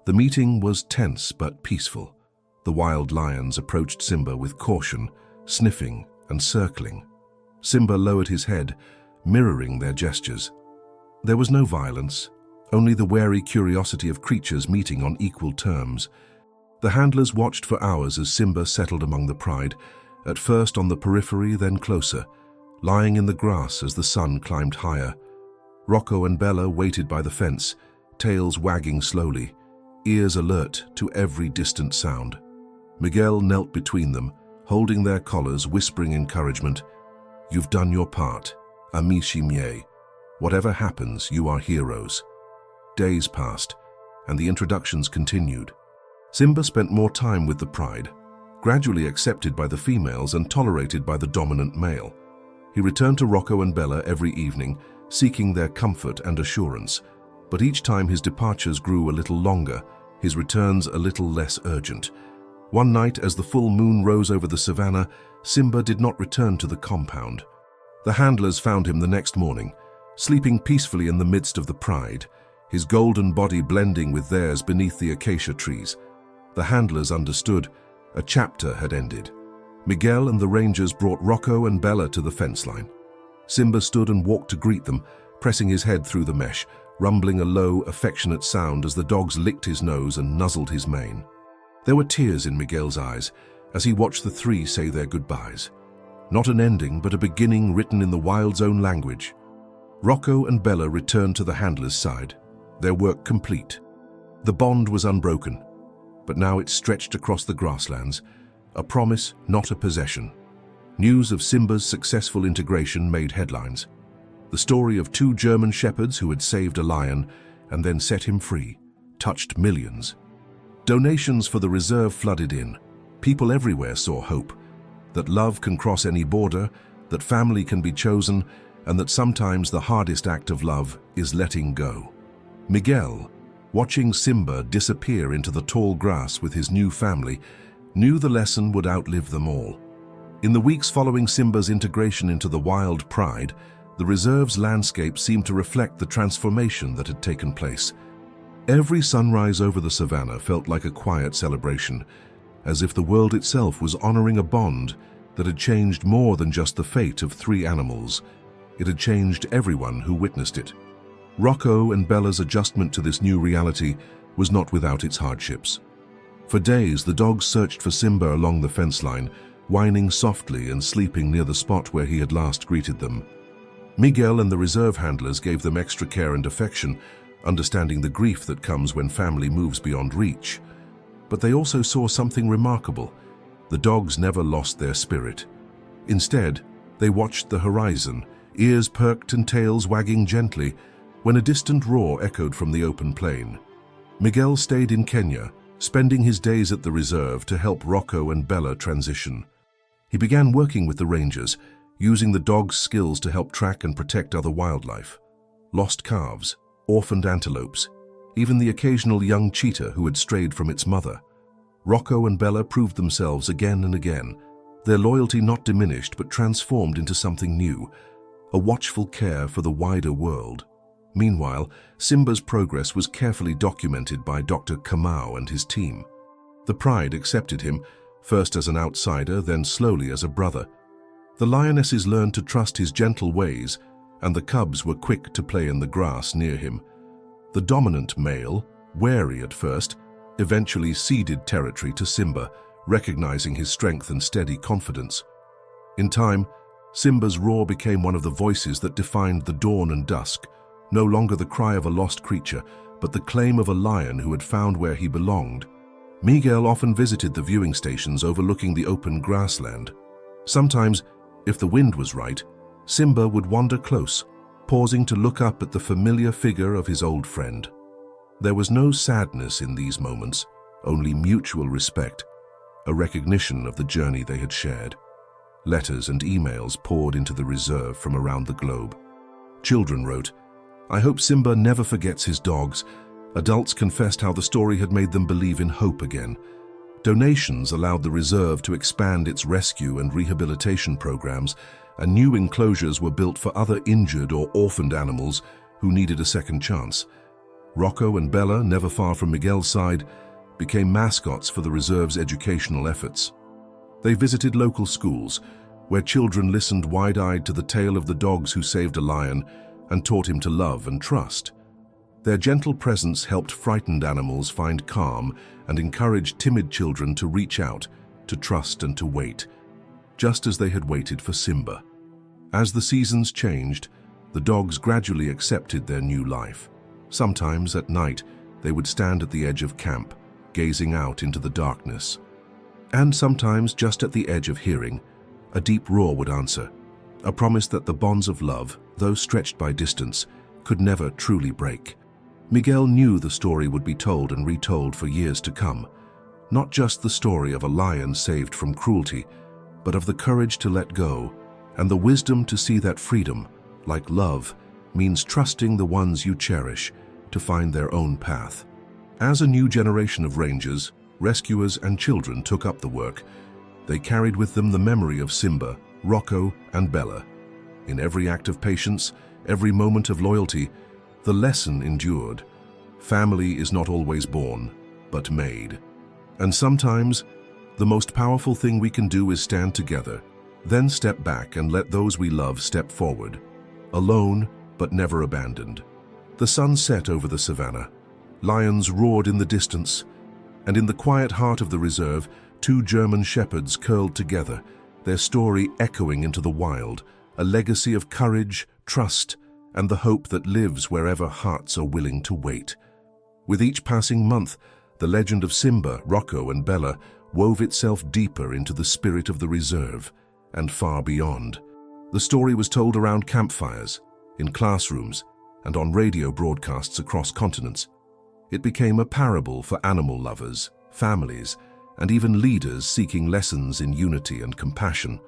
The meeting was tense but peaceful. The wild lions approached Simba with caution, sniffing and circling. Simba lowered his head, mirroring their gestures. There was no violence, only the wary curiosity of creatures meeting on equal terms. The handlers watched for hours as Simba settled among the pride, at first on the periphery, then closer, lying in the grass as the sun climbed higher. Rocco and Bella waited by the fence, tails wagging slowly, ears alert to every distant sound. Miguel knelt between them, holding their collars, whispering encouragement. "You've done your part, Amishi Mie. Whatever happens, you are heroes." Days passed, and the introductions continued. Simba spent more time with the pride, gradually accepted by the females and tolerated by the dominant male. He returned to Rocco and Bella every evening, seeking their comfort and assurance. But each time his departures grew a little longer, his returns a little less urgent. One night, as the full moon rose over the savannah, Simba did not return to the compound. The handlers found him the next morning, sleeping peacefully in the midst of the pride, his golden body blending with theirs beneath the acacia trees. The handlers understood. A chapter had ended. Miguel and the rangers brought Rocco and Bella to the fence line. Simba stood and walked to greet them, pressing his head through the mesh, rumbling a low, affectionate sound as the dogs licked his nose and nuzzled his mane. There were tears in Miguel's eyes as he watched the three say their goodbyes. Not an ending, but a beginning written in the wild's own language. Rocco and Bella returned to the handler's side, their work complete. The bond was unbroken, but now it stretched across the grasslands, a promise, not a possession. News of Simba's successful integration made headlines. The story of two German shepherds who had saved a lion and then set him free touched millions. Donations for the reserve flooded in. People everywhere saw hope, that love can cross any border, that family can be chosen, and that sometimes the hardest act of love is letting go. Miguel, watching Simba disappear into the tall grass with his new family, knew the lesson would outlive them all. In the weeks following Simba's integration into the wild pride, the reserve's landscape seemed to reflect the transformation that had taken place. Every sunrise over the savannah felt like a quiet celebration, as if the world itself was honoring a bond that had changed more than just the fate of three animals. It had changed everyone who witnessed it. Rocco and Bella's adjustment to this new reality was not without its hardships. For days, the dogs searched for Simba along the fence line, whining softly and sleeping near the spot where he had last greeted them. Miguel and the reserve handlers gave them extra care and affection, understanding the grief that comes when family moves beyond reach. But they also saw something remarkable. The dogs never lost their spirit. Instead, they watched the horizon, ears perked and tails wagging gently, when a distant roar echoed from the open plain. Miguel stayed in Kenya, spending his days at the reserve to help Rocco and Bella transition. He began working with the rangers, using the dogs' skills to help track and protect other wildlife. Lost calves, orphaned antelopes, even the occasional young cheetah who had strayed from its mother. Rocco and Bella proved themselves again and again, their loyalty not diminished but transformed into something new, a watchful care for the wider world. Meanwhile, Simba's progress was carefully documented by Dr. Kamau and his team. The pride accepted him, first as an outsider, then slowly as a brother. The lionesses learned to trust his gentle ways, and the cubs were quick to play in the grass near him. The dominant male, wary at first, eventually ceded territory to Simba, recognizing his strength and steady confidence. In time, Simba's roar became one of the voices that defined the dawn and dusk, no longer the cry of a lost creature, but the claim of a lion who had found where he belonged. Miguel often visited the viewing stations overlooking the open grassland. Sometimes, if the wind was right, Simba would wander close, pausing to look up at the familiar figure of his old friend. There was no sadness in these moments, only mutual respect, a recognition of the journey they had shared. Letters and emails poured into the reserve from around the globe. Children wrote, "I hope Simba never forgets his dogs." Adults confessed how the story had made them believe in hope again. Donations allowed the reserve to expand its rescue and rehabilitation programs, and new enclosures were built for other injured or orphaned animals who needed a second chance. Rocco and Bella, never far from Miguel's side, became mascots for the reserve's educational efforts. They visited local schools, where children listened wide-eyed to the tale of the dogs who saved a lion and taught him to love and trust. Their gentle presence helped frightened animals find calm and encouraged timid children to reach out, to trust and to wait, just as they had waited for Simba. As the seasons changed, the dogs gradually accepted their new life. Sometimes at night, they would stand at the edge of camp, gazing out into the darkness. And sometimes, just at the edge of hearing, a deep roar would answer, a promise that the bonds of love, though stretched by distance, could never truly break. Miguel knew the story would be told and retold for years to come, not just the story of a lion saved from cruelty, but of the courage to let go and the wisdom to see that freedom, like love, means trusting the ones you cherish to find their own path. As a new generation of rangers, rescuers and children took up the work. They carried with them the memory of Simba, Rocco, and Bella. In every act of patience, every moment of loyalty, the lesson endured. Family is not always born, but made. And sometimes, the most powerful thing we can do is stand together, then step back and let those we love step forward. Alone, but never abandoned. The sun set over the savannah. Lions roared in the distance, and in the quiet heart of the reserve, two German shepherds curled together, their story echoing into the wild, a legacy of courage, trust, and the hope that lives wherever hearts are willing to wait. With each passing month, the legend of Simba, Rocco, and Bella wove itself deeper into the spirit of the reserve and far beyond. The story was told around campfires, in classrooms, and on radio broadcasts across continents. It became a parable for animal lovers, families, and even leaders seeking lessons in unity and compassion.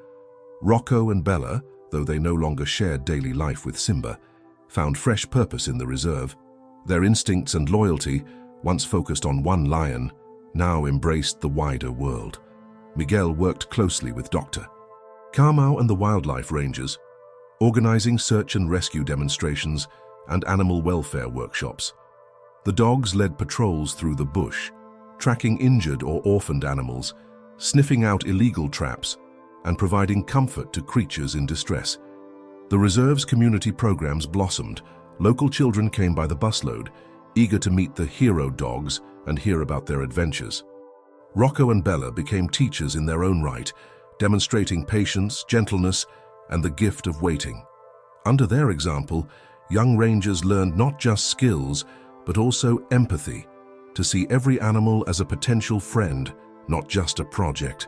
Rocco and Bella, though they no longer shared daily life with Simba, found fresh purpose in the reserve. Their instincts and loyalty, once focused on one lion, now embraced the wider world. Miguel worked closely with Dr. Kamau and the wildlife rangers, organizing search and rescue demonstrations and animal welfare workshops. The dogs led patrols through the bush, tracking injured or orphaned animals, sniffing out illegal traps, and providing comfort to creatures in distress. The reserve's community programs blossomed. Local children came by the busload, eager to meet the hero dogs and hear about their adventures. Rocco and Bella became teachers in their own right, demonstrating patience, gentleness, and the gift of waiting. Under their example, young rangers learned not just skills, but also empathy, to see every animal as a potential friend, not just a project.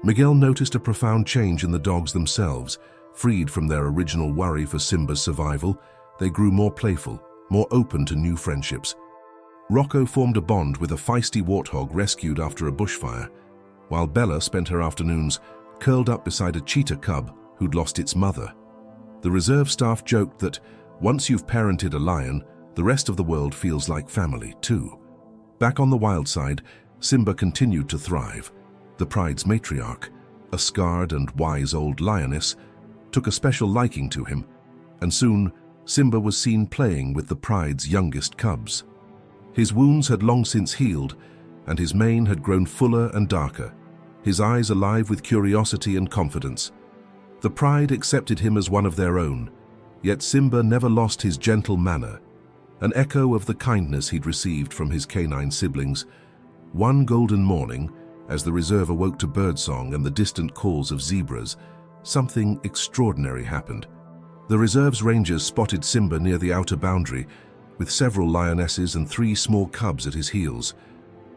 Miguel noticed a profound change in the dogs themselves. Freed from their original worry for Simba's survival, they grew more playful, more open to new friendships. Rocco formed a bond with a feisty warthog rescued after a bushfire, while Bella spent her afternoons curled up beside a cheetah cub who'd lost its mother. The reserve staff joked that once you've parented a lion, the rest of the world feels like family too. Back on the wild side, Simba continued to thrive. The pride's matriarch, a scarred and wise old lioness, took a special liking to him, and soon Simba was seen playing with the pride's youngest cubs. His wounds had long since healed, and his mane had grown fuller and darker, his eyes alive with curiosity and confidence. The pride accepted him as one of their own, yet Simba never lost his gentle manner, an echo of the kindness he'd received from his canine siblings. One golden morning, as the reserve awoke to birdsong and the distant calls of zebras, something extraordinary happened. The reserve's rangers spotted Simba near the outer boundary, with several lionesses and 3 small cubs at his heels.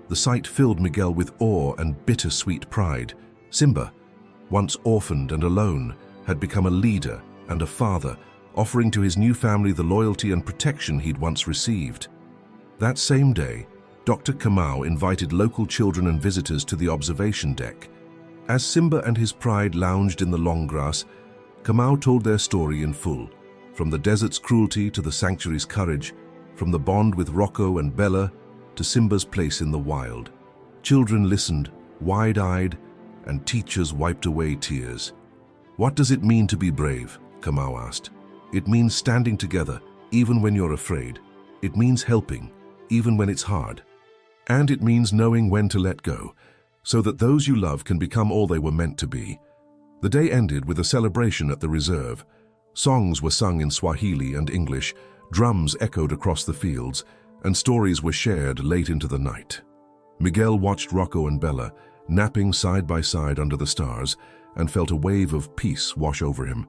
The sight filled Miguel with awe and bittersweet pride. Simba, once orphaned and alone, had become a leader and a father, offering to his new family the loyalty and protection he'd once received. That same day, Dr. Kamau invited local children and visitors to the observation deck. As Simba and his pride lounged in the long grass, Kamau told their story in full, from the desert's cruelty to the sanctuary's courage, from the bond with Rocco and Bella to Simba's place in the wild. Children listened, wide-eyed, and teachers wiped away tears. "What does it mean to be brave?" Kamau asked. "It means standing together, even when you're afraid. It means helping, even when it's hard. And it means knowing when to let go, so that those you love can become all they were meant to be." The day ended with a celebration at the reserve. Songs were sung in Swahili and English, drums echoed across the fields, and stories were shared late into the night. Miguel watched Rocco and Bella, napping side by side under the stars, and felt a wave of peace wash over him.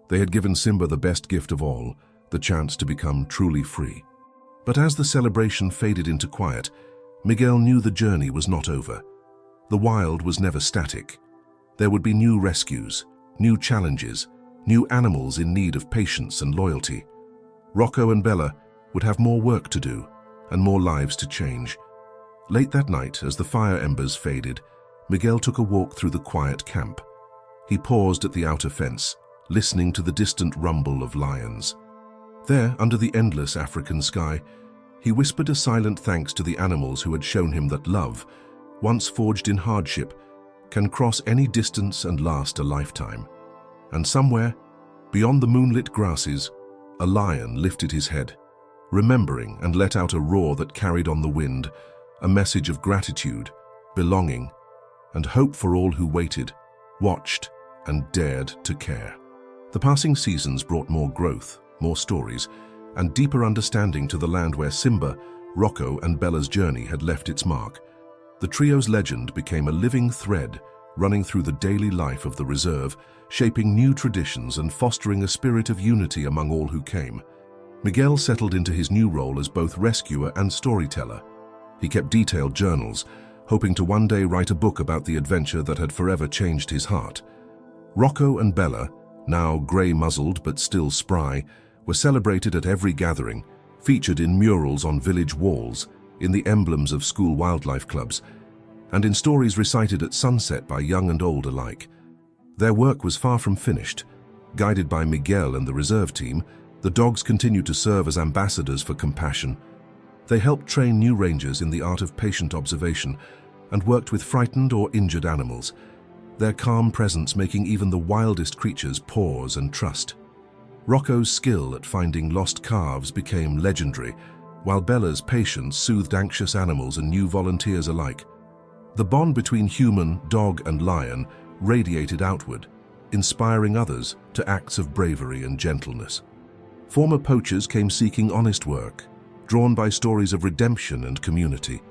They had given Simba the best gift of all, the chance to become truly free. But as the celebration faded into quiet, Miguel knew the journey was not over. The wild was never static. There would be new rescues, new challenges, new animals in need of patience and loyalty. Rocco and Bella would have more work to do and more lives to change. Late that night, as the fire embers faded, Miguel took a walk through the quiet camp. He paused at the outer fence, listening to the distant rumble of lions. There, under the endless African sky, he whispered a silent thanks to the animals who had shown him that love, once forged in hardship, can cross any distance and last a lifetime. And somewhere, beyond the moonlit grasses, a lion lifted his head, remembering, and let out a roar that carried on the wind, a message of gratitude, belonging, and hope for all who waited, watched, and dared to care. The passing seasons brought more growth, more stories, and deeper understanding to the land where Simba, Rocco, and Bella's journey had left its mark. The trio's legend became a living thread running through the daily life of the reserve, shaping new traditions and fostering a spirit of unity among all who came. Miguel settled into his new role as both rescuer and storyteller. He kept detailed journals, hoping to one day write a book about the adventure that had forever changed his heart. Rocco and Bella, now grey-muzzled but still spry, were celebrated at every gathering, featured in murals on village walls, in the emblems of school wildlife clubs, and in stories recited at sunset by young and old alike. Their work was far from finished. Guided by Miguel and the reserve team, the dogs continued to serve as ambassadors for compassion. They helped train new rangers in the art of patient observation and worked with frightened or injured animals, their calm presence making even the wildest creatures pause and trust. Rocco's skill at finding lost calves became legendary, while Bella's patience soothed anxious animals and new volunteers alike. The bond between human, dog, and lion radiated outward, inspiring others to acts of bravery and gentleness. Former poachers came seeking honest work, drawn by stories of redemption and community.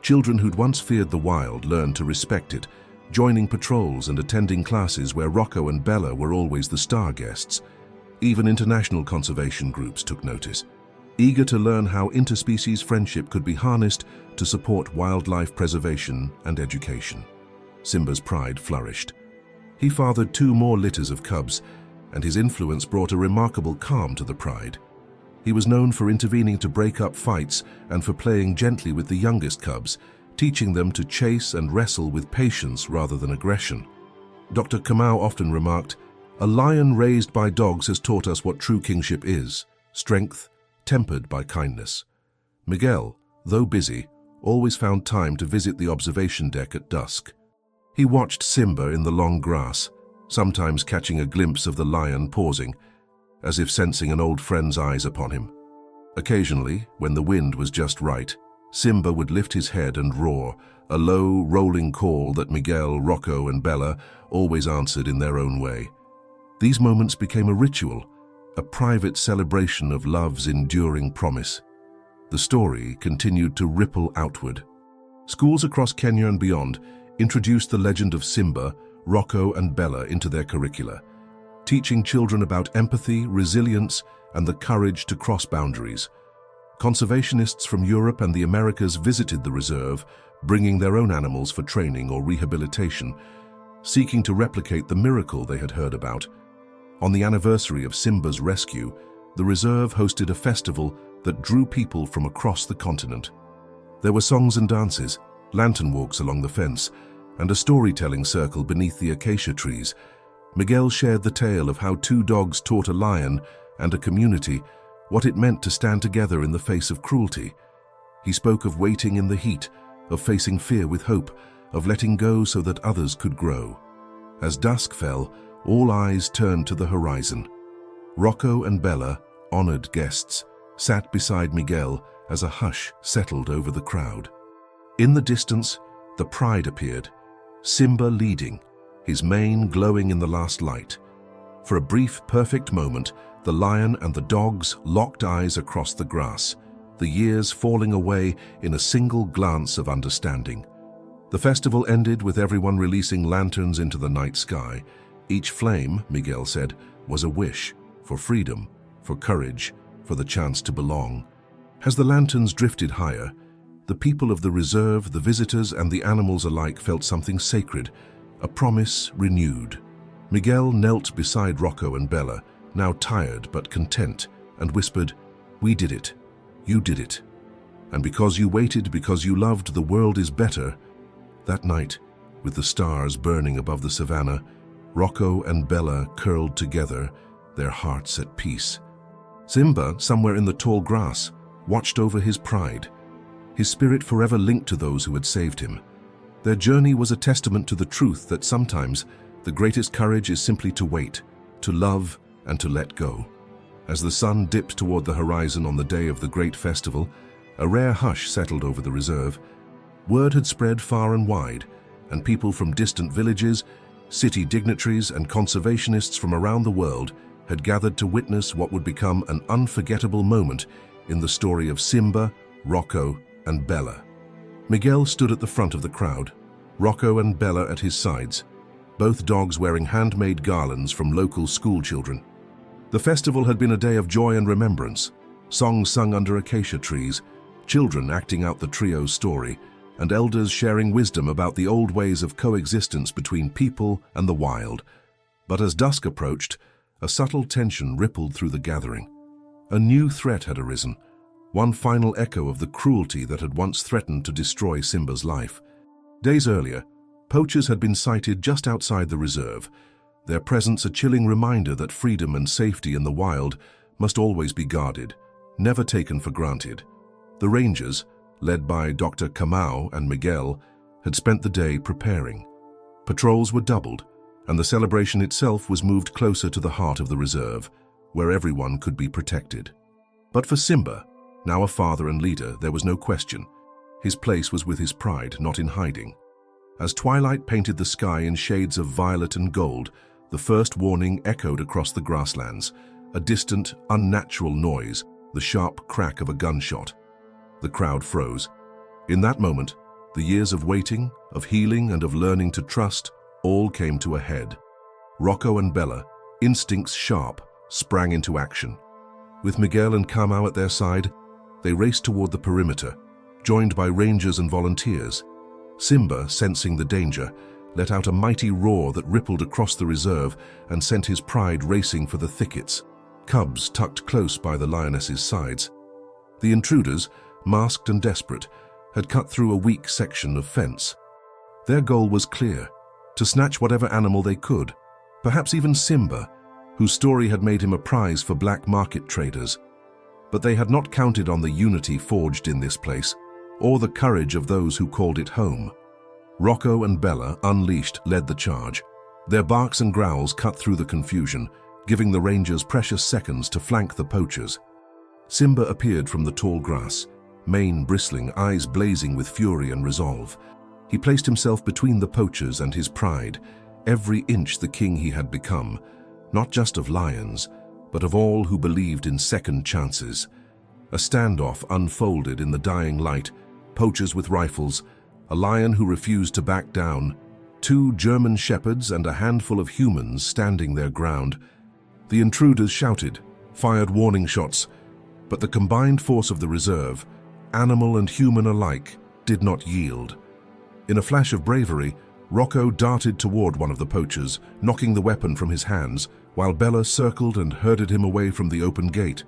Children who'd once feared the wild learned to respect it, joining patrols and attending classes where Rocco and Bella were always the star guests. Even international conservation groups took notice, eager to learn how interspecies friendship could be harnessed to support wildlife preservation and education. Simba's pride flourished. He fathered 2 more litters of cubs, and his influence brought a remarkable calm to the pride. He was known for intervening to break up fights and for playing gently with the youngest cubs, teaching them to chase and wrestle with patience rather than aggression. Dr. Kamau often remarked, "A lion raised by dogs has taught us what true kingship is, strength, tempered by kindness." Miguel, though busy, always found time to visit the observation deck at dusk. He watched Simba in the long grass, sometimes catching a glimpse of the lion pausing, as if sensing an old friend's eyes upon him. Occasionally, when the wind was just right, Simba would lift his head and roar, a low, rolling call that Miguel, Rocco, and Bella always answered in their own way. These moments became a ritual, a private celebration of love's enduring promise. The story continued to ripple outward. Schools across Kenya and beyond introduced the legend of Simba, Rocco, and Bella into their curricula, teaching children about empathy, resilience, and the courage to cross boundaries. Conservationists from Europe and the Americas visited the reserve, bringing their own animals for training or rehabilitation, seeking to replicate the miracle they had heard about. On the anniversary of Simba's rescue, the reserve hosted a festival that drew people from across the continent. There were songs and dances, lantern walks along the fence, and a storytelling circle beneath the acacia trees. Miguel shared the tale of how 2 dogs taught a lion and a community what it meant to stand together in the face of cruelty. He spoke of waiting in the heat, of facing fear with hope, of letting go so that others could grow. As dusk fell, all eyes turned to the horizon. Rocco and Bella, honored guests, sat beside Miguel as a hush settled over the crowd. In the distance, the pride appeared, Simba leading, his mane glowing in the last light. For a brief, perfect moment, the lion and the dogs locked eyes across the grass, the years falling away in a single glance of understanding. The festival ended with everyone releasing lanterns into the night sky. Each flame, Miguel said, was a wish for freedom, for courage, for the chance to belong. As the lanterns drifted higher, the people of the reserve, the visitors, and the animals alike felt something sacred, a promise renewed. Miguel knelt beside Rocco and Bella, now tired but content, and whispered, "We did it. You did it. And because you waited, because you loved, the world is better." That night, with the stars burning above the savannah, Rocco and Bella curled together, their hearts at peace. Simba, somewhere in the tall grass, watched over his pride, his spirit forever linked to those who had saved him. Their journey was a testament to the truth that sometimes the greatest courage is simply to wait, to love, and to let go. As the sun dipped toward the horizon on the day of the great festival, a rare hush settled over the reserve. Word had spread far and wide, and people from distant villages, city dignitaries, and conservationists from around the world had gathered to witness what would become an unforgettable moment in the story of Simba, Rocco, and Bella. Miguel stood at the front of the crowd, Rocco and Bella at his sides, both dogs wearing handmade garlands from local school children. The festival had been a day of joy and remembrance, songs sung under acacia trees, children acting out the trio's story, and elders sharing wisdom about the old ways of coexistence between people and the wild. But as dusk approached, a subtle tension rippled through the gathering. A new threat had arisen, one final echo of the cruelty that had once threatened to destroy Simba's life. Days earlier, poachers had been sighted just outside the reserve, their presence a chilling reminder that freedom and safety in the wild must always be guarded, never taken for granted. The rangers, led by Dr. Kamau and Miguel, had spent the day preparing. Patrols were doubled, and the celebration itself was moved closer to the heart of the reserve, where everyone could be protected. But for Simba, now a father and leader, there was no question. His place was with his pride, not in hiding. As twilight painted the sky in shades of violet and gold, the first warning echoed across the grasslands, a distant, unnatural noise, the sharp crack of a gunshot. The crowd froze. In that moment, the years of waiting, of healing, and of learning to trust all came to a head. Rocco and Bella, instincts sharp, sprang into action. With Miguel and Kamau at their side, they raced toward the perimeter, joined by rangers and volunteers. Simba, sensing the danger, let out a mighty roar that rippled across the reserve and sent his pride racing for the thickets, cubs tucked close by the lioness's sides. The intruders, masked and desperate, had cut through a weak section of fence. Their goal was clear, to snatch whatever animal they could, perhaps even Simba, whose story had made him a prize for black market traders. But they had not counted on the unity forged in this place, or the courage of those who called it home. Rocco and Bella, unleashed, led the charge. Their barks and growls cut through the confusion, giving the rangers precious seconds to flank the poachers. Simba appeared from the tall grass, mane bristling, eyes blazing with fury and resolve. He placed himself between the poachers and his pride, every inch the king he had become, not just of lions, but of all who believed in second chances. A standoff unfolded in the dying light, poachers with rifles, a lion who refused to back down, 2 German shepherds and a handful of humans standing their ground. The intruders shouted, fired warning shots, but the combined force of the reserve, animal and human alike, did not yield. In a flash of bravery, Rocco darted toward one of the poachers, knocking the weapon from his hands, while Bella circled and herded him away from the open gate.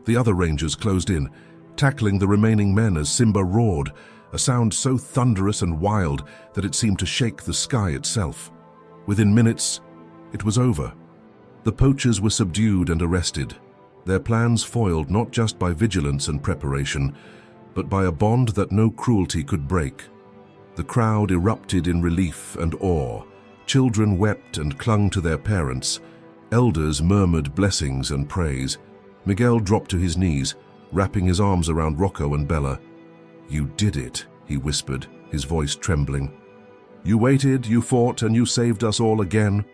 The other rangers closed in, tackling the remaining men as Simba roared, a sound so thunderous and wild that it seemed to shake the sky itself. Within minutes, it was over. The poachers were subdued and arrested, their plans foiled not just by vigilance and preparation, but by a bond that no cruelty could break. The crowd erupted in relief and awe. Children wept and clung to their parents. Elders murmured blessings and praise. Miguel dropped to his knees, wrapping his arms around Rocco and Bella. "You did it," he whispered, his voice trembling. "You waited, you fought, and you saved us all again."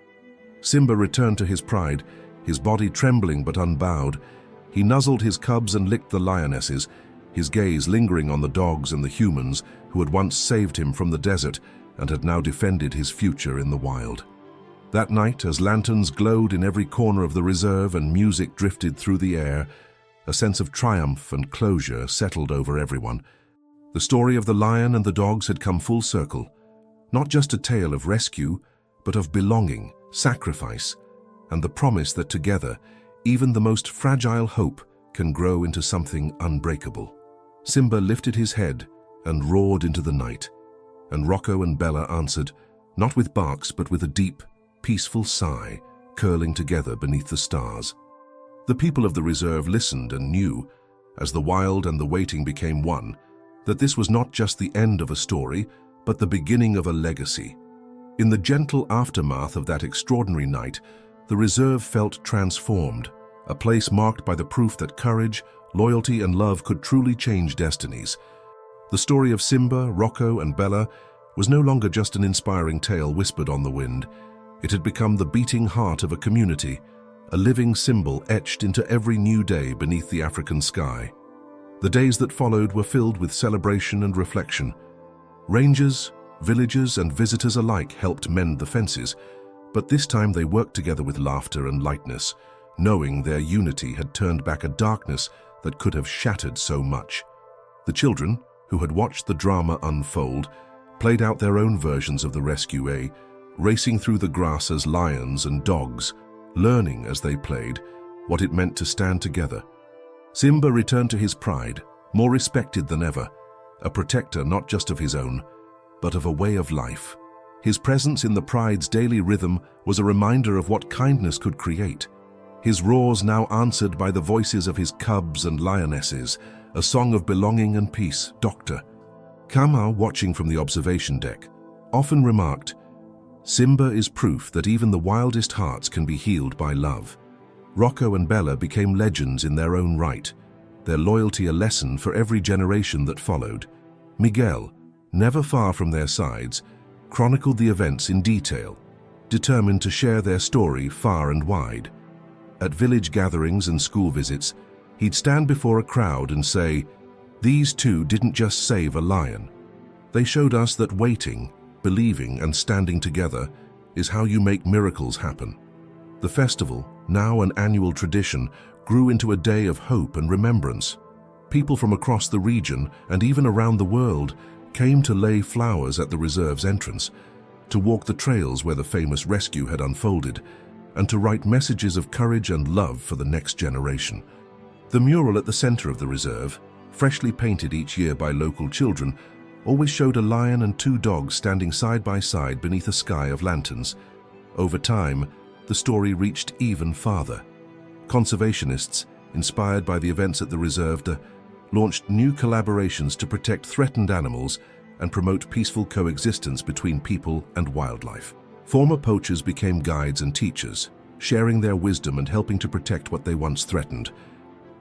Simba returned to his pride, his body trembling but unbowed. He nuzzled his cubs and licked the lionesses, his gaze lingering on the dogs and the humans who had once saved him from the desert and had now defended his future in the wild. That night, as lanterns glowed in every corner of the reserve and music drifted through the air, a sense of triumph and closure settled over everyone. The story of the lion and the dogs had come full circle, not just a tale of rescue, but of belonging, sacrifice, and the promise that together, even the most fragile hope can grow into something unbreakable. Simba lifted his head and roared into the night, and Rocco and Bella answered, not with barks but with a deep, peaceful sigh, curling together beneath the stars. The people of the reserve listened and knew, as the wild and the waiting became one, that this was not just the end of a story, but the beginning of a legacy. In the gentle aftermath of that extraordinary night, the reserve felt transformed, a place marked by the proof that courage, loyalty, and love could truly change destinies. The story of Simba, Rocco, and Bella was no longer just an inspiring tale whispered on the wind. It had become the beating heart of a community, a living symbol etched into every new day beneath the African sky. The days that followed were filled with celebration and reflection. Rangers, villagers, and visitors alike helped mend the fences, but this time they worked together with laughter and lightness, knowing their unity had turned back a darkness that could have shattered so much. The children, who had watched the drama unfold, played out their own versions of the rescue, racing through the grass as lions and dogs, learning as they played what it meant to stand together. Simba returned to his pride, more respected than ever, a protector not just of his own, but of a way of life. His presence in the pride's daily rhythm was a reminder of what kindness could create. His roars now answered by the voices of his cubs and lionesses, a song of belonging and peace. Dr. Kama, watching from the observation deck, often remarked, "Simba is proof that even the wildest hearts can be healed by love." Rocco and Bella became legends in their own right, their loyalty a lesson for every generation that followed. Miguel, never far from their sides, chronicled the events in detail, determined to share their story far and wide. At village gatherings and school visits, he'd stand before a crowd and say, "These two didn't just save a lion. They showed us that waiting, believing, and standing together is how you make miracles happen." The festival, now an annual tradition, grew into a day of hope and remembrance. People from across the region and even around the world came to lay flowers at the reserve's entrance, to walk the trails where the famous rescue had unfolded, and to write messages of courage and love for the next generation. The mural at the center of the reserve, freshly painted each year by local children, always showed a lion and two dogs standing side by side beneath a sky of lanterns. Over time, the story reached even farther. Conservationists, inspired by the events at the reserve, launched new collaborations to protect threatened animals and promote peaceful coexistence between people and wildlife. Former poachers became guides and teachers, sharing their wisdom and helping to protect what they once threatened.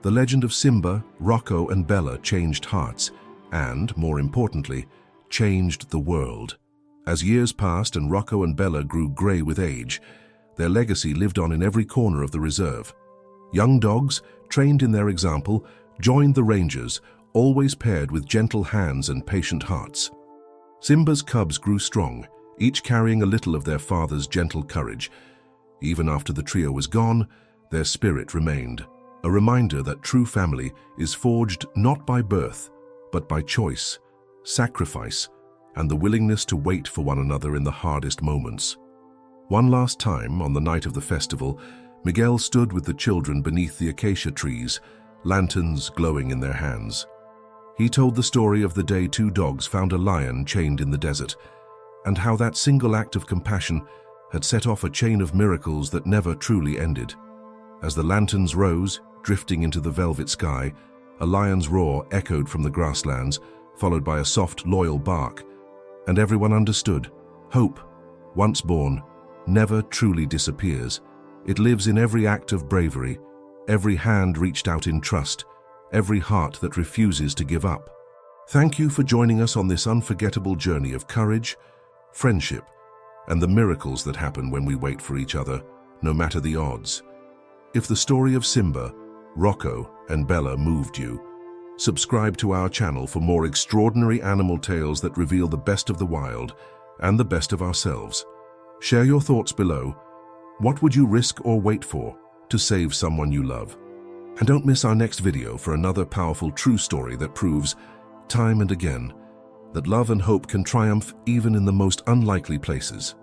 The legend of Simba, Rocco, and Bella changed hearts and, more importantly, changed the world. As years passed and Rocco and Bella grew gray with age, their legacy lived on in every corner of the reserve. Young dogs, trained in their example, joined the rangers, always paired with gentle hands and patient hearts. Simba's cubs grew strong, each carrying a little of their father's gentle courage. Even after the trio was gone, their spirit remained, a reminder that true family is forged not by birth, but by choice, sacrifice, and the willingness to wait for one another in the hardest moments. One last time, on the night of the festival, Miguel stood with the children beneath the acacia trees, lanterns glowing in their hands. He told the story of the day two dogs found a lion chained in the desert, and how that single act of compassion had set off a chain of miracles that never truly ended. As the lanterns rose, drifting into the velvet sky, a lion's roar echoed from the grasslands, followed by a soft, loyal bark, and everyone understood. Hope, once born, never truly disappears. It lives in every act of bravery, every hand reached out in trust, every heart that refuses to give up. Thank you for joining us on this unforgettable journey of courage, friendship, and the miracles that happen when we wait for each other, no matter the odds. If the story of Simba, Rocco, and Bella moved you, subscribe to our channel for more extraordinary animal tales that reveal the best of the wild and the best of ourselves. Share your thoughts below. What would you risk or wait for to save someone you love? And don't miss our next video for another powerful true story that proves, time and again, that love and hope can triumph even in the most unlikely places.